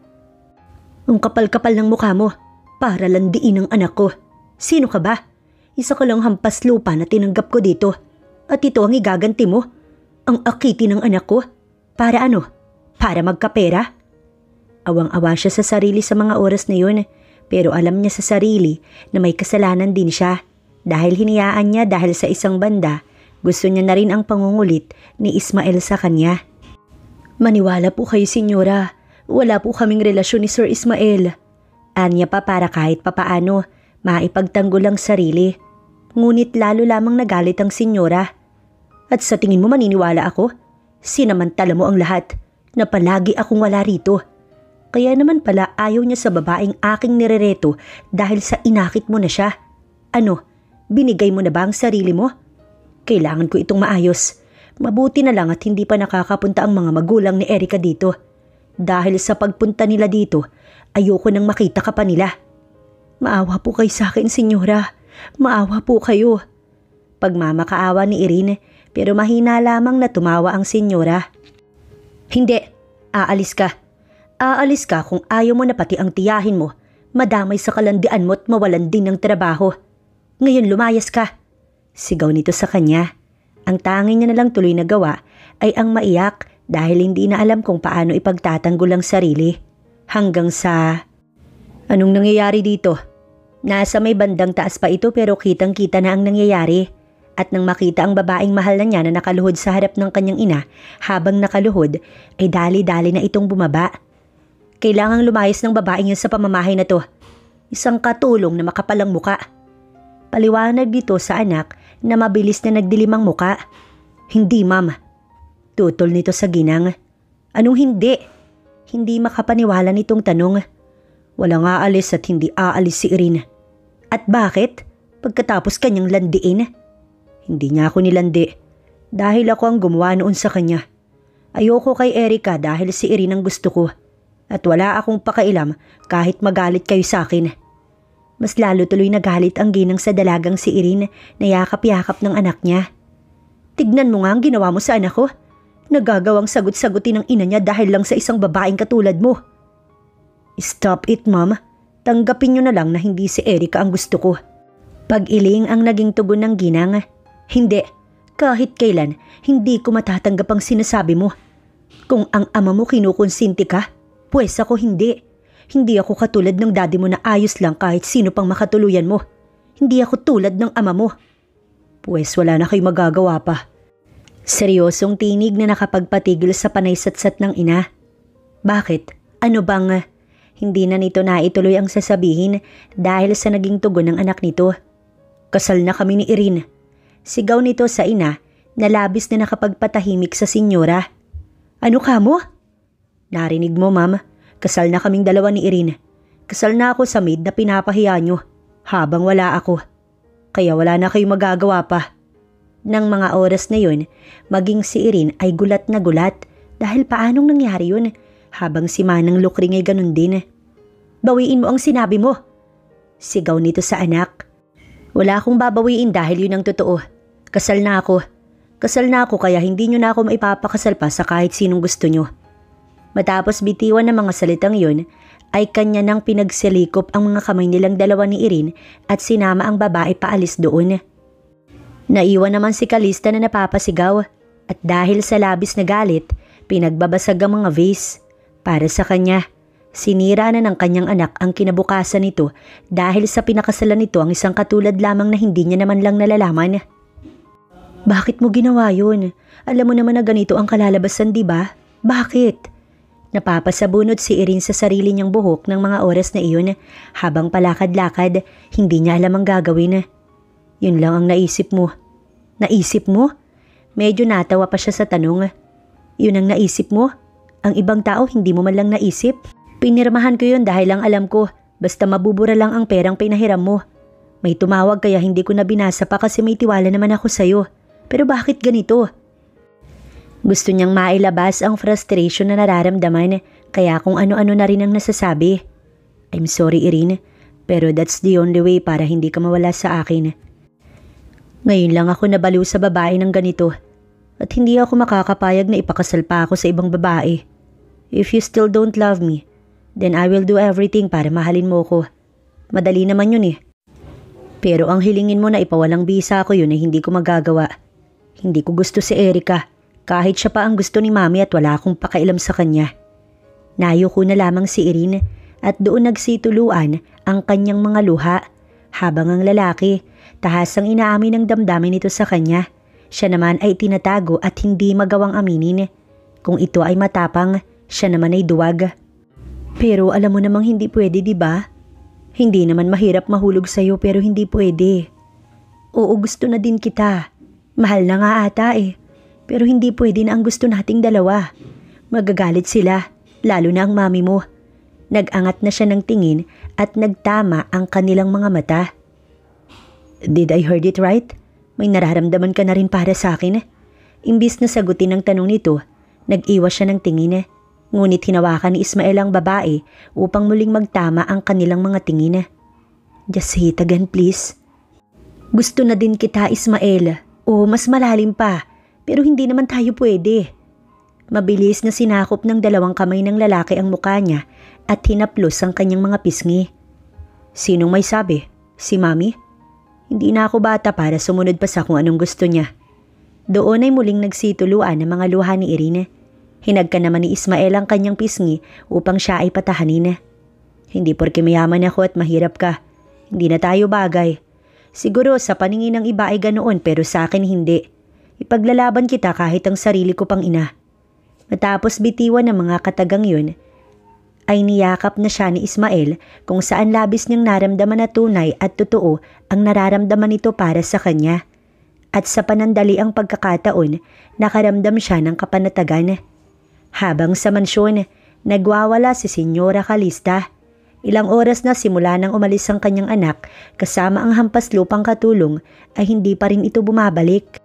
"Ang kapal-kapal ng mukha mo, para landiin ang anak ko. Sino ka ba? Isa ka lang hampas lupa na tinanggap ko dito. At ito ang igaganti mo? Ang akiti ng anak ko? Para ano? Para magkapera?" Awang-awa siya sa sarili sa mga oras na yun, pero alam niya sa sarili na may kasalanan din siya. Dahil hinayaan niya dahil sa isang banda, gusto niya na rin ang pangungulit ni Ismael sa kanya. "Maniwala po kayo, senyora. Wala po kaming relasyon ni Sir Ismael." Anya pa para kahit papaano, maipagtanggol ang sarili. Ngunit lalo lamang nagalit ang senyora. "At sa tingin mo maniniwala ako? Sinamantala mo ang lahat na palagi akong wala rito. Kaya naman pala ayaw niya sa babaeng aking nirereto dahil sa inakit mo na siya. Ano, binigay mo na ba ang sarili mo? Kailangan ko itong maayos. Mabuti na lang at hindi pa nakakapunta ang mga magulang ni Erica dito. Dahil sa pagpunta nila dito, ayoko nang makita ka pa nila. Maawa po kayo sa akin, senyora. Maawa po kayo. Pagmamakaawa ni Irene, pero mahina lamang na tumawa ang senyora. Hindi, aalis ka. Aalis ka kung ayaw mo na pati ang tiyahin mo, madamay sa kalandian mo at mawalan din ng trabaho. Ngayon lumayas ka. Sigaw nito sa kanya. Ang tanging niya nalang tuloy na gawa ay ang maiyak dahil hindi na alam kung paano ipagtatanggol ang sarili. Hanggang sa... Anong nangyayari dito? Nasa may bandang taas pa ito pero kitang-kita na ang nangyayari. At nang makita ang babaeng mahal na niya na nakaluhod sa harap ng kanyang ina habang nakaluhod ay dali-dali na itong bumaba. Kailangang lumayas ng babaeng yan sa pamamahay na to. Isang katulong na makapalang muka. Paliwanag dito sa anak na mabilis na nagdilim ang muka. Hindi, ma'am. Tutol nito sa ginang. Anong hindi? Hindi makapaniwala nitong tanong. Walang aalis at hindi aalis si Irene. At bakit? Pagkatapos kanyang landiin? Hindi niya ako nilandi. Dahil ako ang gumawa noon sa kanya. Ayoko kay Erica dahil si Irene ang gusto ko. At wala akong pakailam kahit magalit kayo sa akin. Mas lalo tuloy nagalit ang ginang sa dalagang si Irene na yakap-yakap ng anak niya. Tignan mo nga ang ginawa mo sa anak ko. Nagagawang sagot-sagutin ng ina niya dahil lang sa isang babaeng katulad mo. Stop it, ma'am. Tanggapin niyo na lang na hindi si Erica ang gusto ko. Pag-iling ang naging tugon ng ginang. Hindi. Kahit kailan, hindi ko matatanggap ang sinasabi mo. Kung ang ama mo kinukonsinti ka, pues ako hindi. Hindi ako katulad ng daddy mo na ayos lang kahit sino pang makatuluyan mo. Hindi ako tulad ng ama mo. Pues wala na kayo magagawa pa. Seryosong tinig na nakapagpatigil sa panay-satsat ng ina. Bakit? Ano bang... Hindi na nito naituloy ang sasabihin dahil sa naging tugon ng anak nito. Kasal na kami ni Irene. Sigaw nito sa ina na labis na nakapagpatahimik sa senyora. Ano ka mo? Narinig mo, ma'am. Kasal na kaming dalawa ni Irene. Kasal na ako sa maid na pinapahiya nyo habang wala ako. Kaya wala na kayo magagawa pa. Nang mga oras na yun, maging si Irene ay gulat na gulat dahil paanong nangyari yun habang si Manang Lukring ay ganun din. Bawiin mo ang sinabi mo. Sigaw nito sa anak. Wala akong babawiin dahil yun ang totoo. Kasal na ako. Kasal na ako kaya hindi nyo na ako maipapakasal pa sa kahit sinong gusto nyo. Matapos bitiwan ng mga salitang yun, ay kanya nang pinagsilikop ang mga kamay nilang dalawa ni Irene at sinama ang babae paalis doon. Naiwan naman si Calista na napapasigaw at dahil sa labis na galit, pinagbabasag ang mga vase. Para sa kanya, sinira na ng kanyang anak ang kinabukasan nito dahil sa pinakasalan nito ang isang katulad lamang na hindi niya naman lang nalalaman. Bakit mo ginawa yun? Alam mo naman na ganito ang kalalabasan, di ba? Bakit? Napapasabunod si Irene sa sarili niyang buhok ng mga oras na iyon habang palakad-lakad, hindi niya alam ang gagawin. Yun lang ang naisip mo. Naisip mo? Medyo natawa pa siya sa tanong. Yun ang naisip mo? Ang ibang tao hindi mo man lang naisip? Pinirmahan ko yun dahil lang alam ko, basta mabubura lang ang perang pinahiram mo. May tumawag kaya hindi ko na binasa pa kasi may tiwala naman ako sa'yo. Pero bakit ganito? Gusto niyang mailabas ang frustration na nararamdaman kaya kung ano-ano na rin ang nasasabi. I'm sorry, Irene, pero that's the only way para hindi ka mawala sa akin. Ngayon lang ako nabaliw sa babae ng ganito at hindi ako makakapayag na ipakasal pa ako sa ibang babae. If you still don't love me, then I will do everything para mahalin mo ko. Madali naman yun eh. Pero ang hilingin mo na ipawalang bisa ko yun ay hindi ko magagawa. Hindi ko gusto si Erica. Kahit siya pa ang gusto ni Mami at wala akong pakailam sa kanya. Nayo ko na lamang si Irene at doon nagsituluan ang kanyang mga luha habang ang lalaki tahasang inaamin ng damdamin nito sa kanya. Siya naman ay tinatago at hindi magawang aminin. Kung ito ay matapang, siya naman ay duwag. Pero alam mo namang hindi pwede, di ba? Hindi naman mahirap mahulog sa'yo pero hindi pwede. Oo, gusto na din kita. Mahal na nga ata eh. Pero hindi pwede na ang gusto nating dalawa. Magagalit sila, lalo na ang mami mo. Nag-angat na siya ng tingin at nagtama ang kanilang mga mata. Did I heard it right? May nararamdaman ka na rin para sa akin. Imbis na sagutin ang tanong nito, nag-iwas siya ng tingin. Ngunit hinawakan ni Ismael ang babae upang muling magtama ang kanilang mga tingin. Just say it again please. Gusto na din kita, Ismael. O mas malalim pa, pero hindi naman tayo pwede. Mabilis na sinakop ng dalawang kamay ng lalaki ang mukha niya at hinaplos ang kanyang mga pisngi. Sinong may sabi? Si Mami? Hindi na ako bata para sumunod pa sa kung anong gusto niya. Doon ay muling nagsituluan ang mga luha ni Irene. Hinagka naman ni Ismael ang kanyang pisngi upang siya ay patahanin. Hindi porke mayaman ako at mahirap ka. Hindi na tayo bagay. Siguro sa paningin ng iba ay ganoon pero sa akin hindi. Ipaglalaban kita kahit ang sarili ko pang ina. Matapos bitiwan ng mga katagang yun, ay niyakap na siya ni Ismael kung saan labis niyang naramdaman na tunay at totoo ang nararamdaman nito para sa kanya. At sa panandali ang pagkakataon, nakaramdam siya ng kapanatagan. Habang sa mansyon, nagwawala si Senyora Calista. Ilang oras na simula nang umalis ang kanyang anak kasama ang hampas lupang katulong ay hindi pa rin ito bumabalik.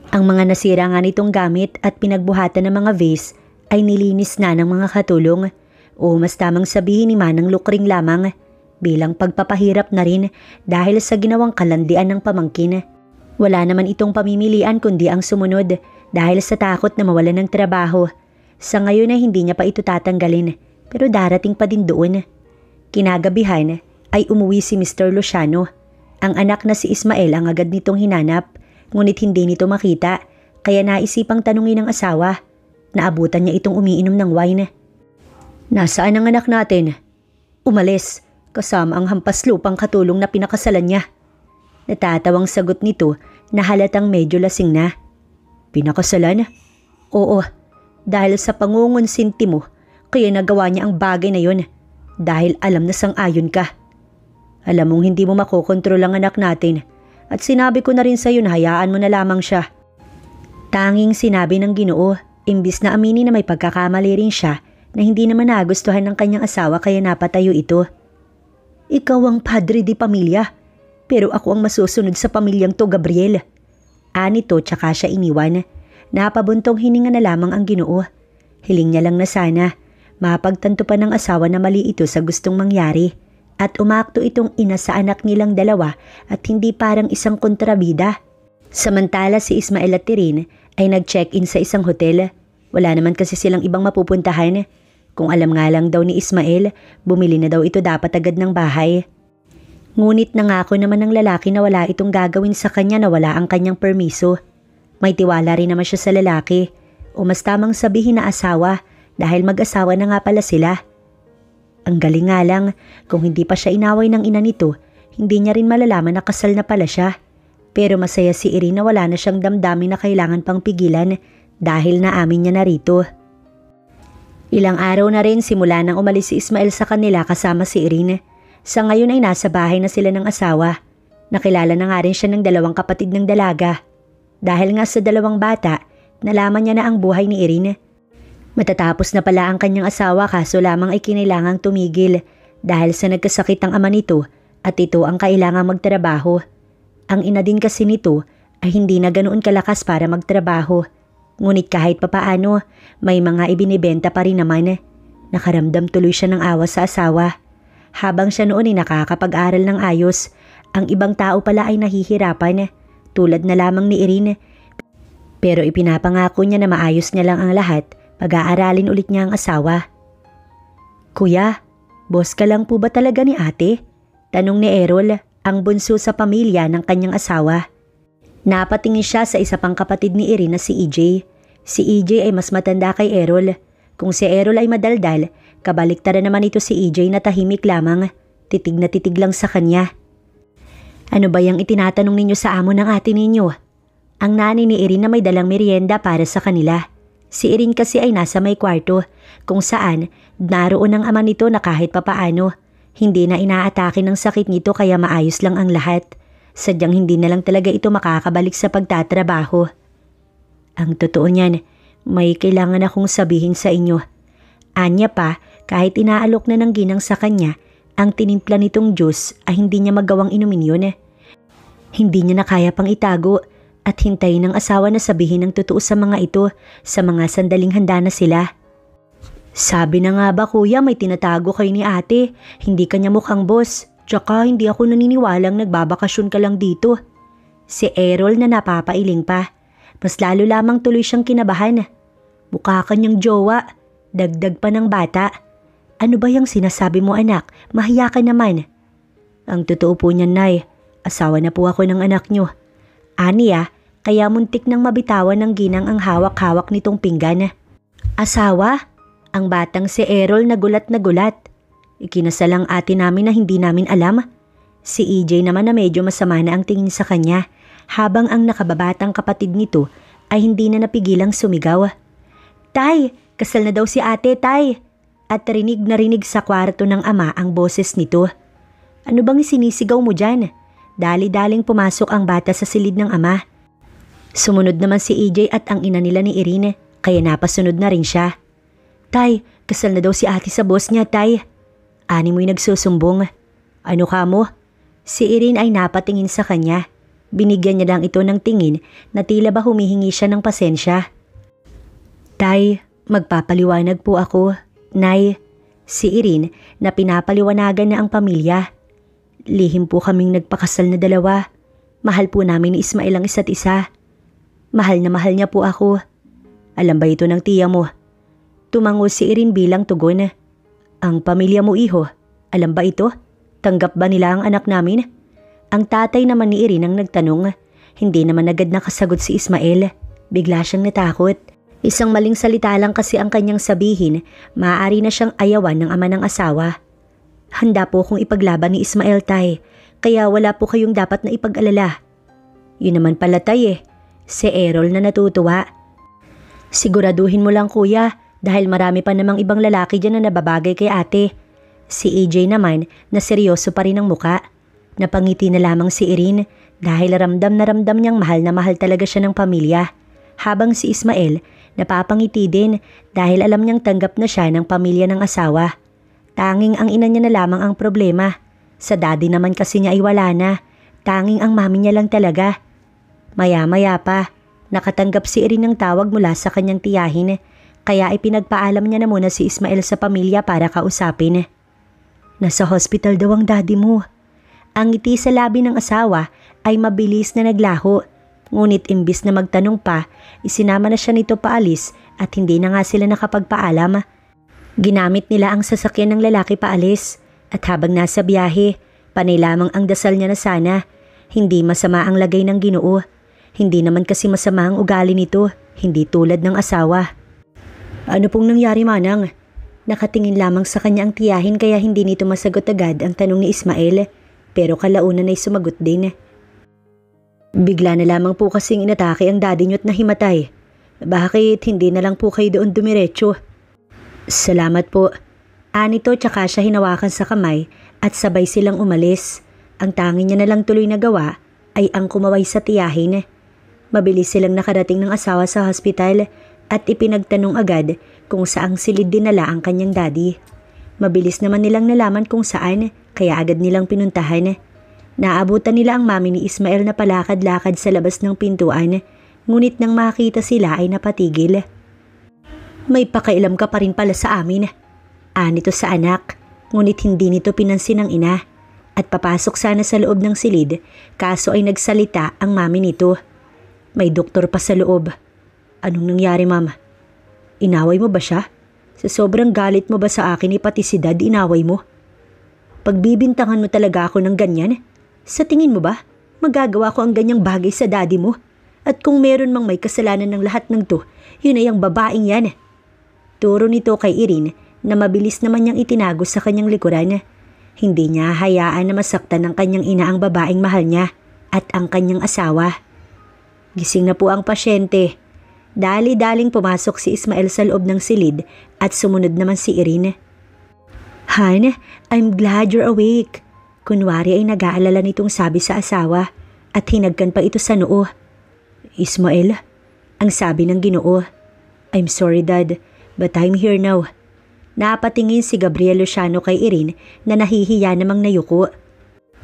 Ang mga nasira nga nitong gamit at pinagbuhatan ng mga vase ay nilinis na ng mga katulong o mas tamang sabihin ni Manang Lukring lamang bilang pagpapahirap na rin dahil sa ginawang kalandian ng pamangkin. Wala naman itong pamimilian kundi ang sumunod dahil sa takot na mawalan ng trabaho. Sa ngayon ay hindi niya pa ito tatanggalin pero darating pa din doon. Kinagabihan ay umuwi si Mr. Luciano. Ang anak na si Ismael ang agad nitong hinanap ngunit hindi nito makita kaya naisipang tanungin ng asawa. Naabutan niya itong umiinom ng wine. Nasaan ang anak natin? Umalis kasama ang hampas lupang katulong na pinakasalan niya. Natatawang sagot nito na halatang medyo lasing na. Pinakasalan? Oo. Dahil sa pangungonsinti mo, kaya nagawa niya ang bagay na yon. Dahil alam na sang-ayon ka. Alam mong hindi mo makokontrol ang anak natin. At sinabi ko na rin sa iyo na hayaan mo na lamang siya. Tanging sinabi ng Ginoo, imbis na aminin na may pagkakamali rin siya na hindi naman nagustuhan ng kanyang asawa kaya napatayo ito. Ikaw ang padre di pamilya, pero ako ang masusunod sa pamilyang to, Gabriel. Anito tsaka siya iniwan. Napabuntong hininga na lamang ang Ginoo. Hiling niya lang na sana mapagtanto pa ng asawa na mali ito sa gustong mangyari at umakto itong ina sa anak nilang dalawa at hindi parang isang kontrabida. Samantala si Ismael at Irene ay nag-check-in sa isang hotel. Wala naman kasi silang ibang mapupuntahan. Kung alam nga lang daw ni Ismael, bumili na daw ito dapat agad ng bahay. Ngunit nangako naman ng lalaki na wala itong gagawin sa kanya na wala ang kanyang permiso. May tiwala rin naman siya sa lalaki o mas tamang sabihin na asawa dahil mag-asawa na nga pala sila. Ang galing nga lang, kung hindi pa siya inaway ng ina nito, hindi niya rin malalaman na kasal na pala siya. Pero masaya si Irene na wala na siyang damdamin na kailangan pang pigilan dahil naamin niya na rito. Ilang araw na rin simula nang umalis si Ismael sa kanila kasama si Irene. Sa ngayon ay nasa bahay na sila ng asawa. Nakilala na nga rin siya ng dalawang kapatid ng dalaga. Dahil nga sa dalawang bata, nalaman niya na ang buhay ni Irene. Matatapos na pala ang kanyang asawa kaso lamang ay kinailangang tumigil dahil sa nagkasakit ang ama nito at ito ang kailangang magtrabaho. Ang ina din kasi nito ay hindi na ganoon kalakas para magtrabaho. Ngunit kahit papaano, may mga ibinibenta pa rin naman. Nakaramdam tuloy siya ng awa sa asawa. Habang siya noon ay nakakapag-aral ng ayos, ang ibang tao pala ay nahihirapan. Tulad na lamang ni Irene. Pero ipinapangako niya na maayos niya lang ang lahat, pag-aaralin ulit niya ang asawa. Kuya, boss ka lang po ba talaga ni ate? Tanong ni Errol, ang bunso sa pamilya ng kanyang asawa. Napatingin siya sa isa pang kapatid ni Irene na si EJ. Si EJ ay mas matanda kay Errol. Kung si Errol ay madaldal, kabaliktaran naman ito si EJ na tahimik lamang, titig na titig lang sa kanya. Ano ba yung itinatanong ninyo sa amo ng ate ninyo? Ang nanay ni Irene na may dalang merienda para sa kanila. Si Irene kasi ay nasa may kwarto, kung saan naroon ang ama nito na kahit papaano. Hindi na inaatake ng sakit nito kaya maayos lang ang lahat. Sadyang hindi na lang talaga ito makakabalik sa pagtatrabaho. Ang totoo niyan, may kailangan akong sabihin sa inyo. Anya pa, Kahit inaalok na ng ginang sa kanya, ang tinimpla nitong juice ay hindi niya magawang inumin yun. Hindi niya na kaya pang itago at hintayin ng asawa na sabihin ng totoo sa mga ito sa mga sandaling handa na sila. Sabi na nga ba kuya, may tinatago kayo ni ate, hindi kanya mukhang boss, tsaka hindi ako naniniwalang nagbabakasyon ka lang dito. Si Errol na napapailing pa, mas lalo lamang tuloy siyang kinabahan. Mukha kanyang jowa, dagdag pa ng bata. Ano ba yung sinasabi mo anak? Mahiya ka naman. Ang totoo po niyan, Nay. Asawa na po ako ng anak niyo. Aniya, kaya muntik nang mabitawan ng ginang ang hawak-hawak nitong pinggan. Asawa? Ang batang si Errol nagulat na gulat. Ikinasal ang ate namin na hindi namin alam. Si EJ naman na medyo masama na ang tingin sa kanya, habang ang nakababatang kapatid nito ay hindi na napigilang sumigaw. Tay, kasal na daw si ate, tay! At rinig na rinig sa kwarto ng ama ang boses nito. Ano bang sinisigaw mo dyan? Dali-daling pumasok ang bata sa silid ng ama. Sumunod naman si EJ at ang ina nila ni Irene, kaya napasunod na rin siya. Tay, kasal na daw si ate sa boss niya, tay. Ani mo'y nagsusumbong. Ano ka mo? Si Irene ay napatingin sa kanya. Binigyan niya lang ito ng tingin na tila ba humihingi siya ng pasensya. Tay, magpapaliwanag po ako. Nay, si Irene na pinapaliwanagan na ang pamilya. Lihim po kaming nagpakasal na dalawa. Mahal po namin ni Ismael ang isa't isa. Mahal na mahal niya po ako. Alam ba ito ng tiya mo? Tumango si Irene bilang tugon. Ang pamilya mo iho, alam ba ito? Tanggap ba nila ang anak namin? Ang tatay naman ni Irene ang nagtanong. Hindi naman agad nakasagot si Ismael. Bigla siyang natakot. Isang maling salita lang kasi ang kanyang sabihin, maaari na siyang ayawan ng ama ng asawa. Handa po kong ipaglaban ni Ismael, tay, kaya wala po kayong dapat na ipag-alala. Yun naman pala, tay Si Errol na natutuwa. Siguraduhin mo lang kuya, dahil marami pa namang ibang lalaki dyan na nababagay kay ate. Si EJ naman na seryoso pa rin ang muka. Napangiti na lamang si Irene dahil ramdam na ramdam niyang mahal na mahal talaga siya ng pamilya. Habang si Ismael napapangiti din dahil alam niyang tanggap na siya ng pamilya ng asawa. Tanging ang ina niya na lamang ang problema. Sa daddy naman kasi niya ay wala na. Tanging ang mami niya lang talaga. Maya-maya pa, nakatanggap si Irene ng tawag mula sa kanyang tiyahin. Kaya ipinagpaalam niya na muna si Ismael sa pamilya para kausapin. Nasa hospital daw ang daddy mo. Ang ngiti sa labi ng asawa ay mabilis na naglaho. Ngunit imbis na magtanong pa, isinama na siya nito paalis at hindi na nga sila nakapagpaalam. Ginamit nila ang sasakyan ng lalaki paalis at habang nasa biyahe, panay lamang ang dasal niya na sana. Hindi masama ang lagay ng Ginoo. Hindi naman kasi masama ang ugali nito, hindi tulad ng asawa. Ano pong nangyari, Manang? Nakatingin lamang sa kanya ang tiyahin kaya hindi nito masagot agad ang tanong ni Ismael, pero kalaunan ay sumagot din. Bigla na lamang po kasing inatake ang daddy niyo't nahimatay. Bakit hindi na lang po kayo doon dumiretso? Salamat po. Anito tsaka siya hinawakan sa kamay at sabay silang umalis. Ang tangi niya na lang tuloy na gawa ay ang kumaway sa tiyahin. Mabilis silang nakarating ng asawa sa hospital at ipinagtanong agad kung saang silid dinala ang kanyang daddy. Mabilis naman nilang nalaman kung saan kaya agad nilang pinuntahan. Naabutan nila ang mami ni Ismael na palakad-lakad sa labas ng pintuan, ngunit nang makita sila ay napatigil. May pakailam ka pa rin pala sa amin. Anito sa anak, ngunit hindi nito pinansin ng ina. At papasok sana sa loob ng silid, kaso ay nagsalita ang mami nito. May doktor pa sa loob. Anong nangyari, mama? Inaway mo ba siya? Sa sobrang galit mo ba sa akin pati si dad inaway mo? Pagbibintangan mo talaga ako ng ganyan? Sa tingin mo ba, magagawa ko ang ganyang bagay sa daddy mo? At kung meron mang may kasalanan ng lahat ng to, yun ay ang babaeng yan. Turo nito kay Irene na mabilis naman niyang itinago sa kanyang likuran. Hindi niya hayaan na masaktan ng kanyang ina ang babaeng mahal niya at ang kanyang asawa. Gising na po ang pasyente. Dali-daling pumasok si Ismael sa loob ng silid at sumunod naman si Irene. Han, I'm glad you're awake. Kunwari ay nag-aalala nitong sabi sa asawa at hinagkan pa ito sa noo. Ismael, ang sabi ng Ginoo. I'm sorry, Dad, but I'm here now. Napatingin si Gabriel Luciano kay Irene na nahihiya namang nayuko.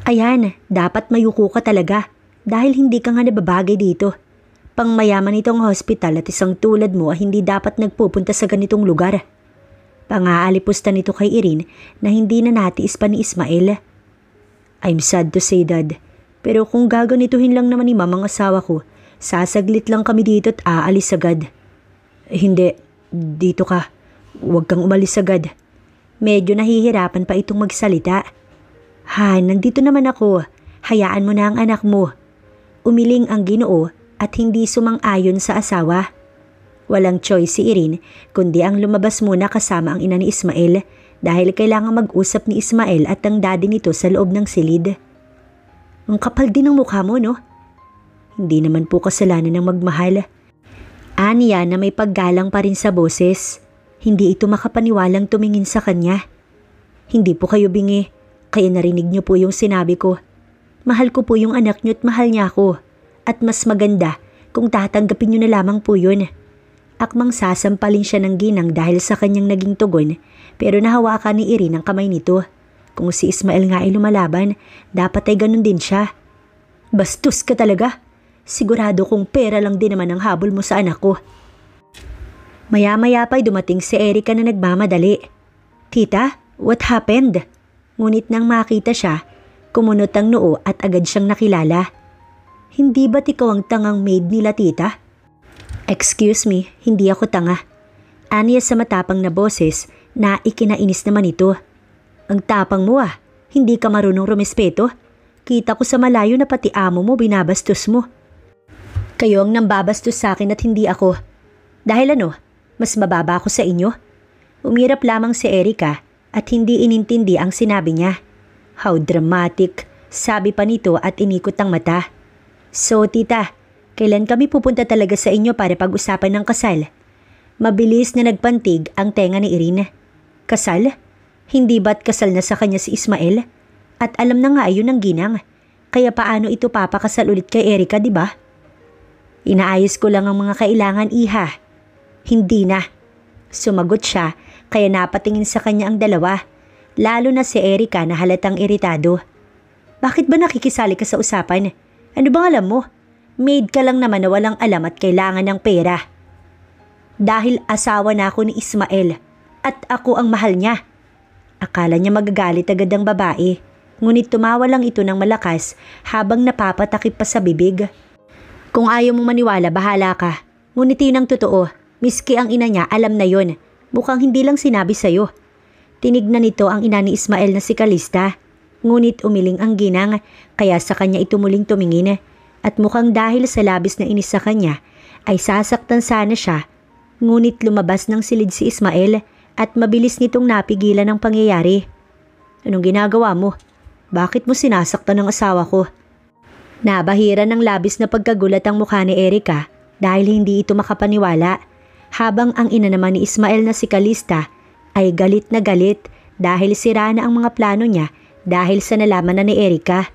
Ayan, dapat mayuko ka talaga dahil hindi ka nga nababagay dito. Pangmayaman itong hospital at isang tulad mo ay hindi dapat nagpupunta sa ganitong lugar. Pangaalipusta nito kay Irene na hindi na natiis pa ni Ismael. I'm sad to say Dad, pero kung gaganituhin lang naman ni Mama ang asawa ko, sasaglit lang kami dito at aalis agad. Hindi, dito ka. Huwag kang umalis agad. Medyo nahihirapan pa itong magsalita. Han, nandito naman ako. Hayaan mo na ang anak mo. Umiling ang Ginoo at hindi sumang-ayon sa asawa. Walang choice si Irene kundi ang lumabas muna kasama ang ina ni Ismael dahil kailangan mag-usap ni Ismael at ang daddy nito sa loob ng silid. Ang kapal din ng mukha mo, no? Hindi naman po kasalanan ng magmahal. Aniya na may paggalang pa rin sa boses. Hindi ito makapaniwalang tumingin sa kanya. Hindi po kayo bingi, kaya narinig niyo po yung sinabi ko. Mahal ko po yung anak niyo at mahal niya ako. At mas maganda kung tatanggapin niyo na lamang po yun. Akmang sasampalin siya ng ginang dahil sa kanyang naging tugon, pero nahawakan ni Irene ang kamay nito. Kung si Ismael nga ay lumalaban, dapat ay ganun din siya. Bastos ka talaga. Sigurado kung pera lang din naman ang habol mo sa anak ko. Maya-maya pa'y dumating si Erica na nagmamadali. Tita, what happened? Ngunit nang makita siya, kumunot ang noo at agad siyang nakilala. Hindi ba't ikaw ang tangang maid nila, tita? Excuse me, hindi ako tanga. Aniya sa matapang na boses na ikinainis naman ito. Ang tapang mo hindi ka marunong rumespeto. Kita ko sa malayo na pati amo mo binabastos mo. Kayo ang nambabastos sa akin at hindi ako. Dahil mas mababa ako sa inyo? Umirap lamang si Erica at hindi inintindi ang sinabi niya. How dramatic, sabi pa nito at inikot ang mata. So tita, kailan kami pupunta talaga sa inyo para pag-usapan ng kasal? Mabilis na nagpantig ang tenga ni Irene. Kasal? Hindi ba't kasal na sa kanya si Ismael? At alam na nga yun ng ginang. Kaya paano ito papakasal ulit kay Erica, di ba? Inaayos ko lang ang mga kailangan, iha. Hindi na. Sumagot siya kaya napatingin sa kanya ang dalawa. Lalo na si Erica na halatang iritado. Bakit ba nakikisali ka sa usapan? Ano bang alam mo? Maid ka lang naman na walang alam at kailangan ng pera. Dahil asawa na ako ni Ismael at ako ang mahal niya. Akala niya magagalit agad ang babae. Ngunit tumawa lang ito ng malakas habang napapatakip pa sa bibig. Kung ayaw mong maniwala, bahala ka. Ngunit yun ang totoo. Miski ang ina niya, alam na yon. Mukhang hindi lang sinabi sa'yo. Tinignan nito ang ina ni Ismael na si Calista. Ngunit umiling ang ginang, kaya sa kanya ito muling tumingin. At mukhang dahil sa labis na inis sa kanya, ay sasaktan sana siya. Ngunit lumabas ng silid si Ismael at mabilis nitong napigilan ang pangyayari. Anong ginagawa mo? Bakit mo sinasaktan ang asawa ko? Nabahira ng labis na pagkagulat ang mukha ni Erica dahil hindi ito makapaniwala. Habang ang ina naman ni Ismael na si Calista ay galit na galit dahil sira na ang mga plano niya dahil sa nalaman na ni Erica.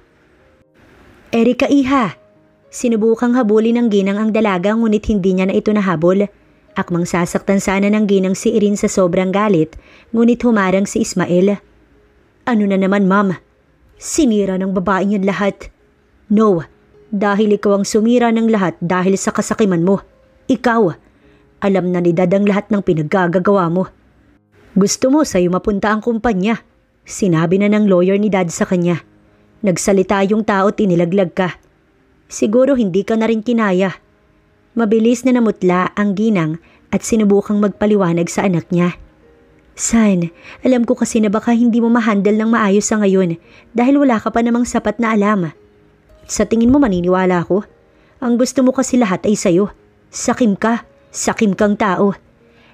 Erica, iha! Sinubukang habulin ng ginang ang dalaga ngunit hindi niya na ito nahabol. Akmang sasaktan sana ng ginang si Irene sa sobrang galit ngunit humarang si Ismael. Ano na naman, ma'am? Sinira ng babaeng yan lahat. No, dahil ikaw ang sumira ng lahat dahil sa kasakiman mo. Ikaw, alam na ni Dad ang lahat ng pinaggagawa mo. Gusto mo sa'yo mapunta ang kumpanya. Sinabi na ng lawyer ni Dad sa kanya. Nagsalita yung tao at inilaglag ka. Siguro hindi ka na rin kinaya. Mabilis na namutla ang ginang at sinubukang magpaliwanag sa anak niya. Son, alam ko kasi na baka hindi mo ma-handle ng maayos sa ngayon dahil wala ka pa namang sapat na alam. Sa tingin mo maniniwala ako? Ang gusto mo kasi lahat ay sa'yo. Sakim kang tao.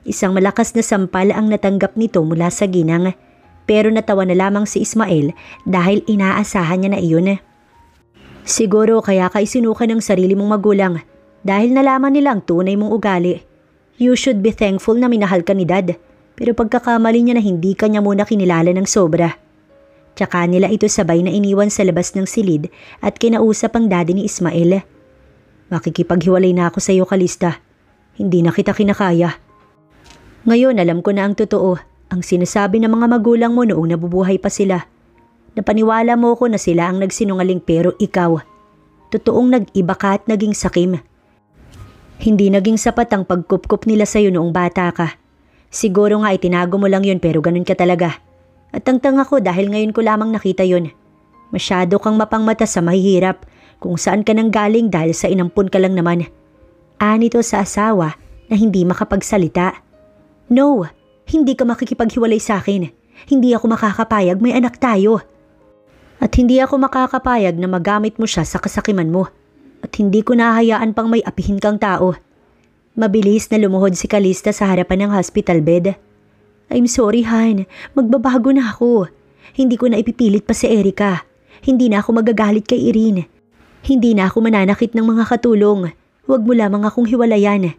Isang malakas na sampal ang natanggap nito mula sa ginang. Pero natawa na lamang si Ismael dahil inaasahan niya na iyon. Siguro kaya ka isinuka ng sarili mong magulang dahil nalaman nila ang tunay mong ugali. You should be thankful na minahal ka ni Dad. Pero pagkakamali niya na hindi ka niya muna kinilala ng sobra. Tsaka nila ito sabay na iniwan sa labas ng silid at kinausap ang daddy ni Ismael. Makikipaghiwalay na ako sa iyo, Calista. Hindi na kita kinakaya. Ngayon alam ko na ang totoo Ang sinasabi ng mga magulang mo noong nabubuhay pa sila. Napaniwala mo ko na sila ang nagsinungaling pero ikaw, totoong nag-iba ka at naging sakim. Hindi naging sapat ang pagkupkup nila sa'yo noong bata ka. Siguro nga itinago mo lang yun pero ganun ka talaga. At tangtang ako dahil ngayon ko lamang nakita yun. Masyado kang mapangmata sa mahihirap kung saan ka nang galing dahil sa inampun ka lang naman. Anito sa asawa na hindi makapagsalita. No, hindi ka makikipaghiwalay sa akin. Hindi ako makakapayag, may anak tayo. At hindi ako makakapayag na magamit mo siya sa kasakiman mo. At hindi ko nahayaan pang may apihin kang tao. Mabilis na lumuhod si Calista sa harapan ng hospital bed. I'm sorry, Han. Magbabago na ako. Hindi ko na ipipilit pa si Erica. Hindi na ako magagalit kay Irene. Hindi na ako mananakit ng mga katulong. Huwag mo lamang akong hiwalayan.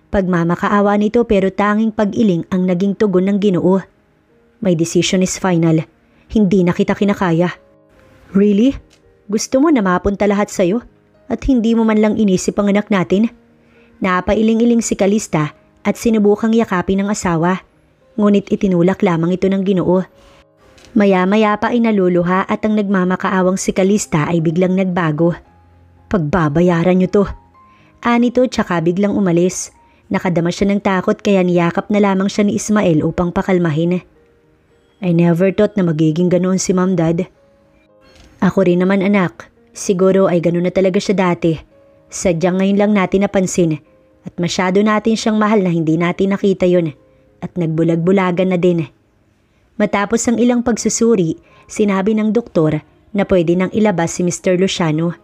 Pagmamakaawa nito pero tanging pag-iling ang naging tugon ng Ginoo. My decision is final. Hindi na kita kinakaya. Really? Gusto mo na mapunta lahat sa'yo? At hindi mo man lang inisip ang anak natin? Napailing-iling si Calista at sinubukang yakapin ng asawa. Ngunit itinulak lamang ito ng Ginoo. Maya-maya pa ay naluluha at ang nagmamakaawang si Calista ay biglang nagbago. Pagbabayaran niyo to. Anito tsaka biglang umalis. Nakadama siya ng takot kaya niyakap na lamang siya ni Ismael upang pakalmahin. I never thought na magiging ganoon si Mom, Dad. Ako rin naman anak. Siguro ay ganoon na talaga siya dati. Sadyang ngayon lang natin napansin at masyado natin siyang mahal na hindi natin nakita yun at nagbulag-bulagan na din. Matapos ang ilang pagsusuri, sinabi ng doktor na pwede nang ilabas si Mr. Luciano.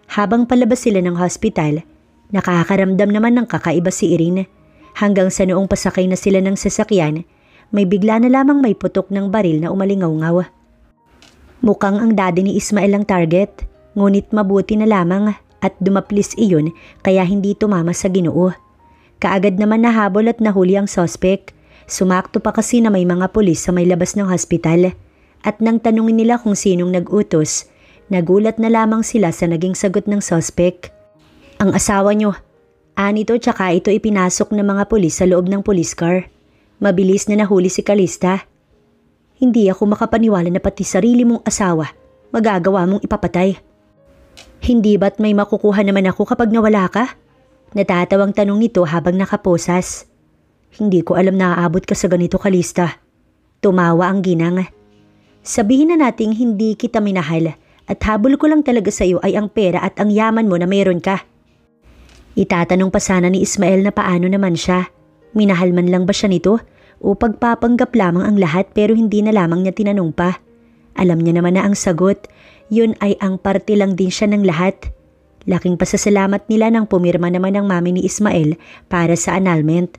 Habang palabas sila ng hospital, nakakaramdam naman ng kakaiba si Irene. Hanggang sa noong pasakay na sila ng sasakyan, may bigla na lamang may putok ng baril na umalingaw-ngaw. Mukhang ang daddy ni Ismael ang target, ngunit mabuti na lamang at dumaplis iyon kaya hindi tumama sa Ginoo. Kaagad naman nahabol at nahuli ang suspect. Sumakto pa kasi na may mga pulis sa may labas ng hospital. At nang tanungin nila kung sinong nag-utos, nagulat na lamang sila sa naging sagot ng suspect. Ang asawa nyo. Anito tsaka ito ipinasok ng mga pulis sa loob ng police car. Mabilis na nahuli si Calista. Hindi ako makapaniwala na pati sarili mong asawa magagawa mong ipapatay. Hindi ba't may makukuha naman ako kapag nawala ka? Natatawang tanong nito habang nakaposas. Hindi ko alam na aabot ka sa ganito, Calista. Tumawa ang ginang. Sabihin na nating hindi kita minahal at habol ko lang talaga sa iyo ay ang pera at ang yaman mo na meron ka. Itatanong pa sana ni Ismael na paano naman siya. Minahal man lang ba siya nito o pagpapanggap lamang ang lahat pero hindi na lamang niya tinanong pa. Alam niya naman na ang sagot. Yun ay ang parte lang din siya ng lahat. Laking pasasalamat nila nang pumirma naman ang mami ni Ismael para sa annulment.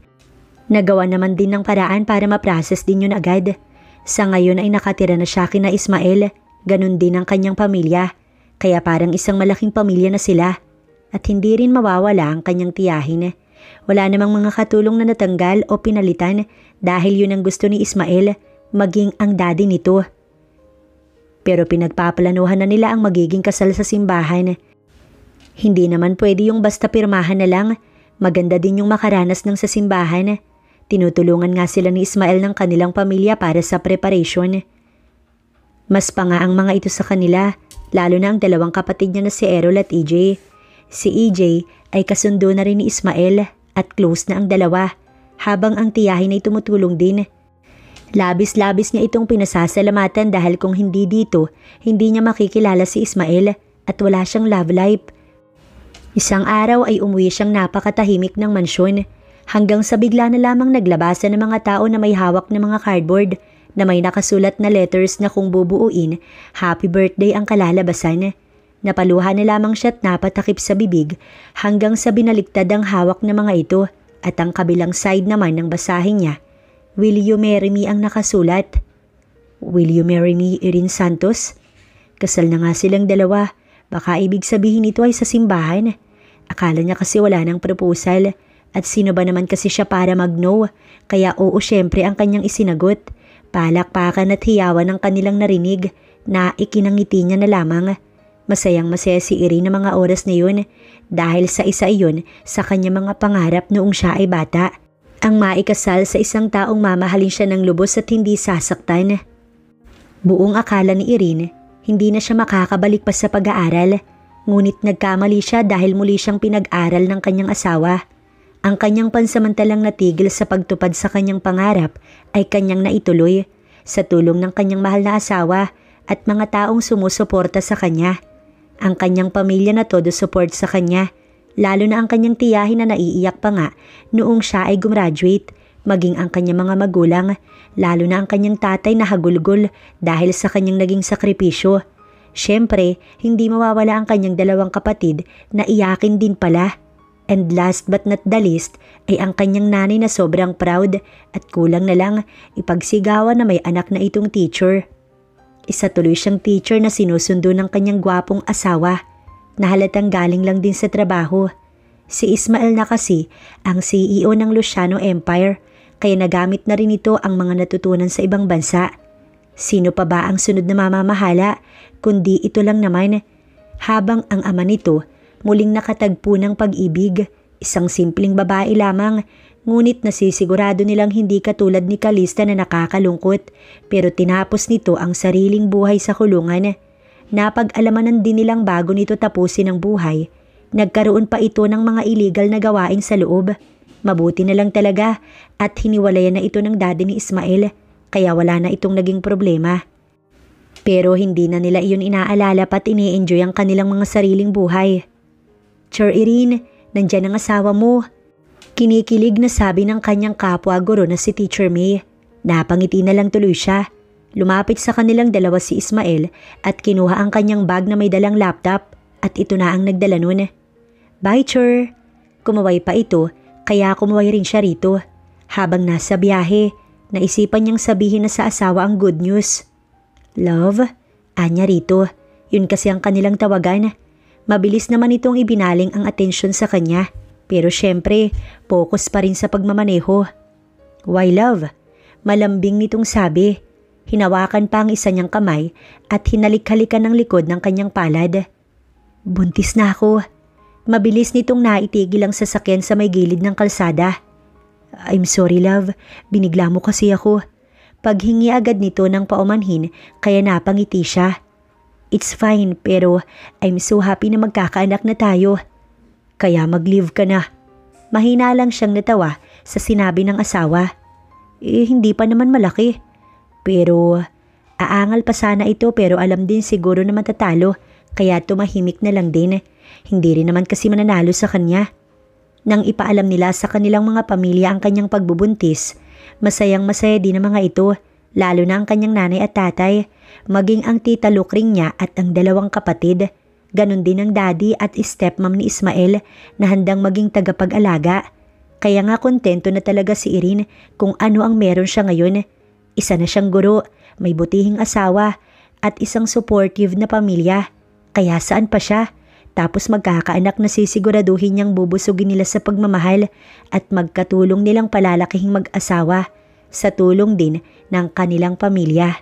Nagawa naman din ng paraan para ma-process din yun agad. Sa ngayon ay nakatira na siya kina Ismael, ganun din ang kanyang pamilya. Kaya parang isang malaking pamilya na sila. At hindi rin mawawala ang kanyang tiyahin. Wala namang mga katulong na natanggal o pinalitan dahil yun ang gusto ni Ismael, maging ang daddy nito. Pero pinagpaplanuhan na nila ang magiging kasal sa simbahan. Hindi naman pwede yung basta pirmahan na lang. Maganda din yung makaranas ng sa simbahan. Tinutulungan nga sila ni Ismael ng kanilang pamilya para sa preparation. Mas pa nga ang mga ito sa kanila, lalo na ang dalawang kapatid niya na si Errol at EJ. Si EJ ay kasundo na rin ni Ismael at close na ang dalawa, habang ang tiyahin ay tumutulong din. Labis-labis niya itong pinasasalamatan dahil kung hindi dito, hindi niya makikilala si Ismael at wala siyang love life. Isang araw ay umuwi siyang napakatahimik ng mansyon hanggang sa bigla na lamang naglabasan ng mga tao na may hawak na mga cardboard na may nakasulat na letters na kung bubuuin, happy birthday ang kalalabasan. Napaluha na lamang siya at napatakip sa bibig hanggang sa binaliktad ang hawak ng mga ito at ang kabilang side naman ng basahin niya. Will you marry me ang nakasulat? Will you marry me, Irene Santos? Kasal na nga silang dalawa. Baka ibig sabihin ito ay sa simbahan. Akala niya kasi wala ng proposal. At sino ba naman kasi siya para mag-no? Kaya oo syempre ang kanyang isinagot. Palakpakan at hiyawan ang kanilang narinig na ikinangiti niya na lamang. Masayang masaya si Irene ng mga oras na yun dahil sa isa iyon sa kanyang mga pangarap noong siya ay bata. Ang maikasal sa isang taong mamahalin siya ng lubos at hindi sasaktan. Buong akala ni Irene, hindi na siya makakabalik pa sa pag-aaral. Ngunit nagkamali siya dahil muli siyang pinag-aral ng kanyang asawa. Ang kanyang pansamantalang natigil sa pagtupad sa kanyang pangarap ay kanyang naituloy sa tulong ng kanyang mahal na asawa at mga taong sumusuporta sa kanya. Ang kanyang pamilya na todo support sa kanya, lalo na ang kanyang tiyahin na naiiyak pa nga noong siya ay gumraduate, maging ang kanyang mga magulang, lalo na ang kanyang tatay na hagulgol dahil sa kanyang naging sakripisyo. Siyempre, hindi mawawala ang kanyang dalawang kapatid na iyakin din pala. And last but not the least ay ang kanyang nanay na sobrang proud at kulang na lang ipagsigawan na may anak na itong teacher. Isa tuloy siyang teacher na sinusundo ng kanyang gwapong asawa na halatang galing lang din sa trabaho. Si Ismael na kasi ang CEO ng Luciano Empire kaya nagamit na rin ito ang mga natutunan sa ibang bansa. Sino pa ba ang sunod na mamamahala kundi ito lang naman, habang ang ama nito muling nakatagpo ng pag-ibig, isang simpleng babae lamang, ngunit nasisigurado nilang hindi katulad ni Calista na nakakalungkot pero tinapos nito ang sariling buhay sa kulungan. Napag-alamanan din nilang bago nito tapusin ang buhay, nagkaroon pa ito ng mga illegal na gawain sa loob. Mabuti na lang talaga at hiniwalayan na ito ng daddy ni Ismael kaya wala na itong naging problema. Pero hindi na nila iyon inaalala pat ini-enjoy ang kanilang mga sariling buhay. "Sir Irene, nandyan ang asawa mo." Kinikilig na sabi ng kanyang kapwa guro na si Teacher May. Napangiti na lang tuloy siya. Lumapit sa kanilang dalawa si Ismael at kinuha ang kanyang bag na may dalang laptop at ito na ang nagdala nun. "Bye, Sir." Kumaway pa ito kaya kumaway rin siya rito. Habang nasa biyahe, naisipan niyang sabihin na sa asawa ang good news. "Love?" Anya rito. Yun kasi ang kanilang tawagan. Mabilis naman itong ibinaling ang atensyon sa kanya. Pero syempre, focus pa rin sa pagmamaneho. "Why love?" Malambing nitong sabi. Hinawakan pa ang isa niyang kamay at hinalik-halikan ng likod ng kanyang palad. "Buntis na ako." Mabilis nitong naitigil ang sasakyan sa may gilid ng kalsada. "I'm sorry love, binigla mo kasi ako." Paghingi agad nito ng paumanhin kaya napangiti siya. "It's fine pero I'm so happy na magkakaanak na tayo." "Kaya mag-leave ka na." Mahina lang siyang natawa sa sinabi ng asawa. Hindi pa naman malaki. Pero aangal pa sana ito pero alam din siguro na matatalo kaya tumahimik na lang din. Hindi rin naman kasi mananalo sa kanya. Nang ipaalam nila sa kanilang mga pamilya ang kanyang pagbubuntis, masayang masaya din ang mga ito, lalo na ang kanyang nanay at tatay, maging ang tita Lukring niya at ang dalawang kapatid. Ganon din ang daddy at stepmom ni Ismael na handang maging tagapag-alaga. Kaya nga kontento na talaga si Irene kung ano ang meron siya ngayon. Isa na siyang guro, may butihing asawa at isang supportive na pamilya. Kaya saan pa siya? Tapos magkakaanak na sisiguraduhin niyang bubusugin nila sa pagmamahal at magkatulong nilang palalakihing mag-asawa sa tulong din ng kanilang pamilya.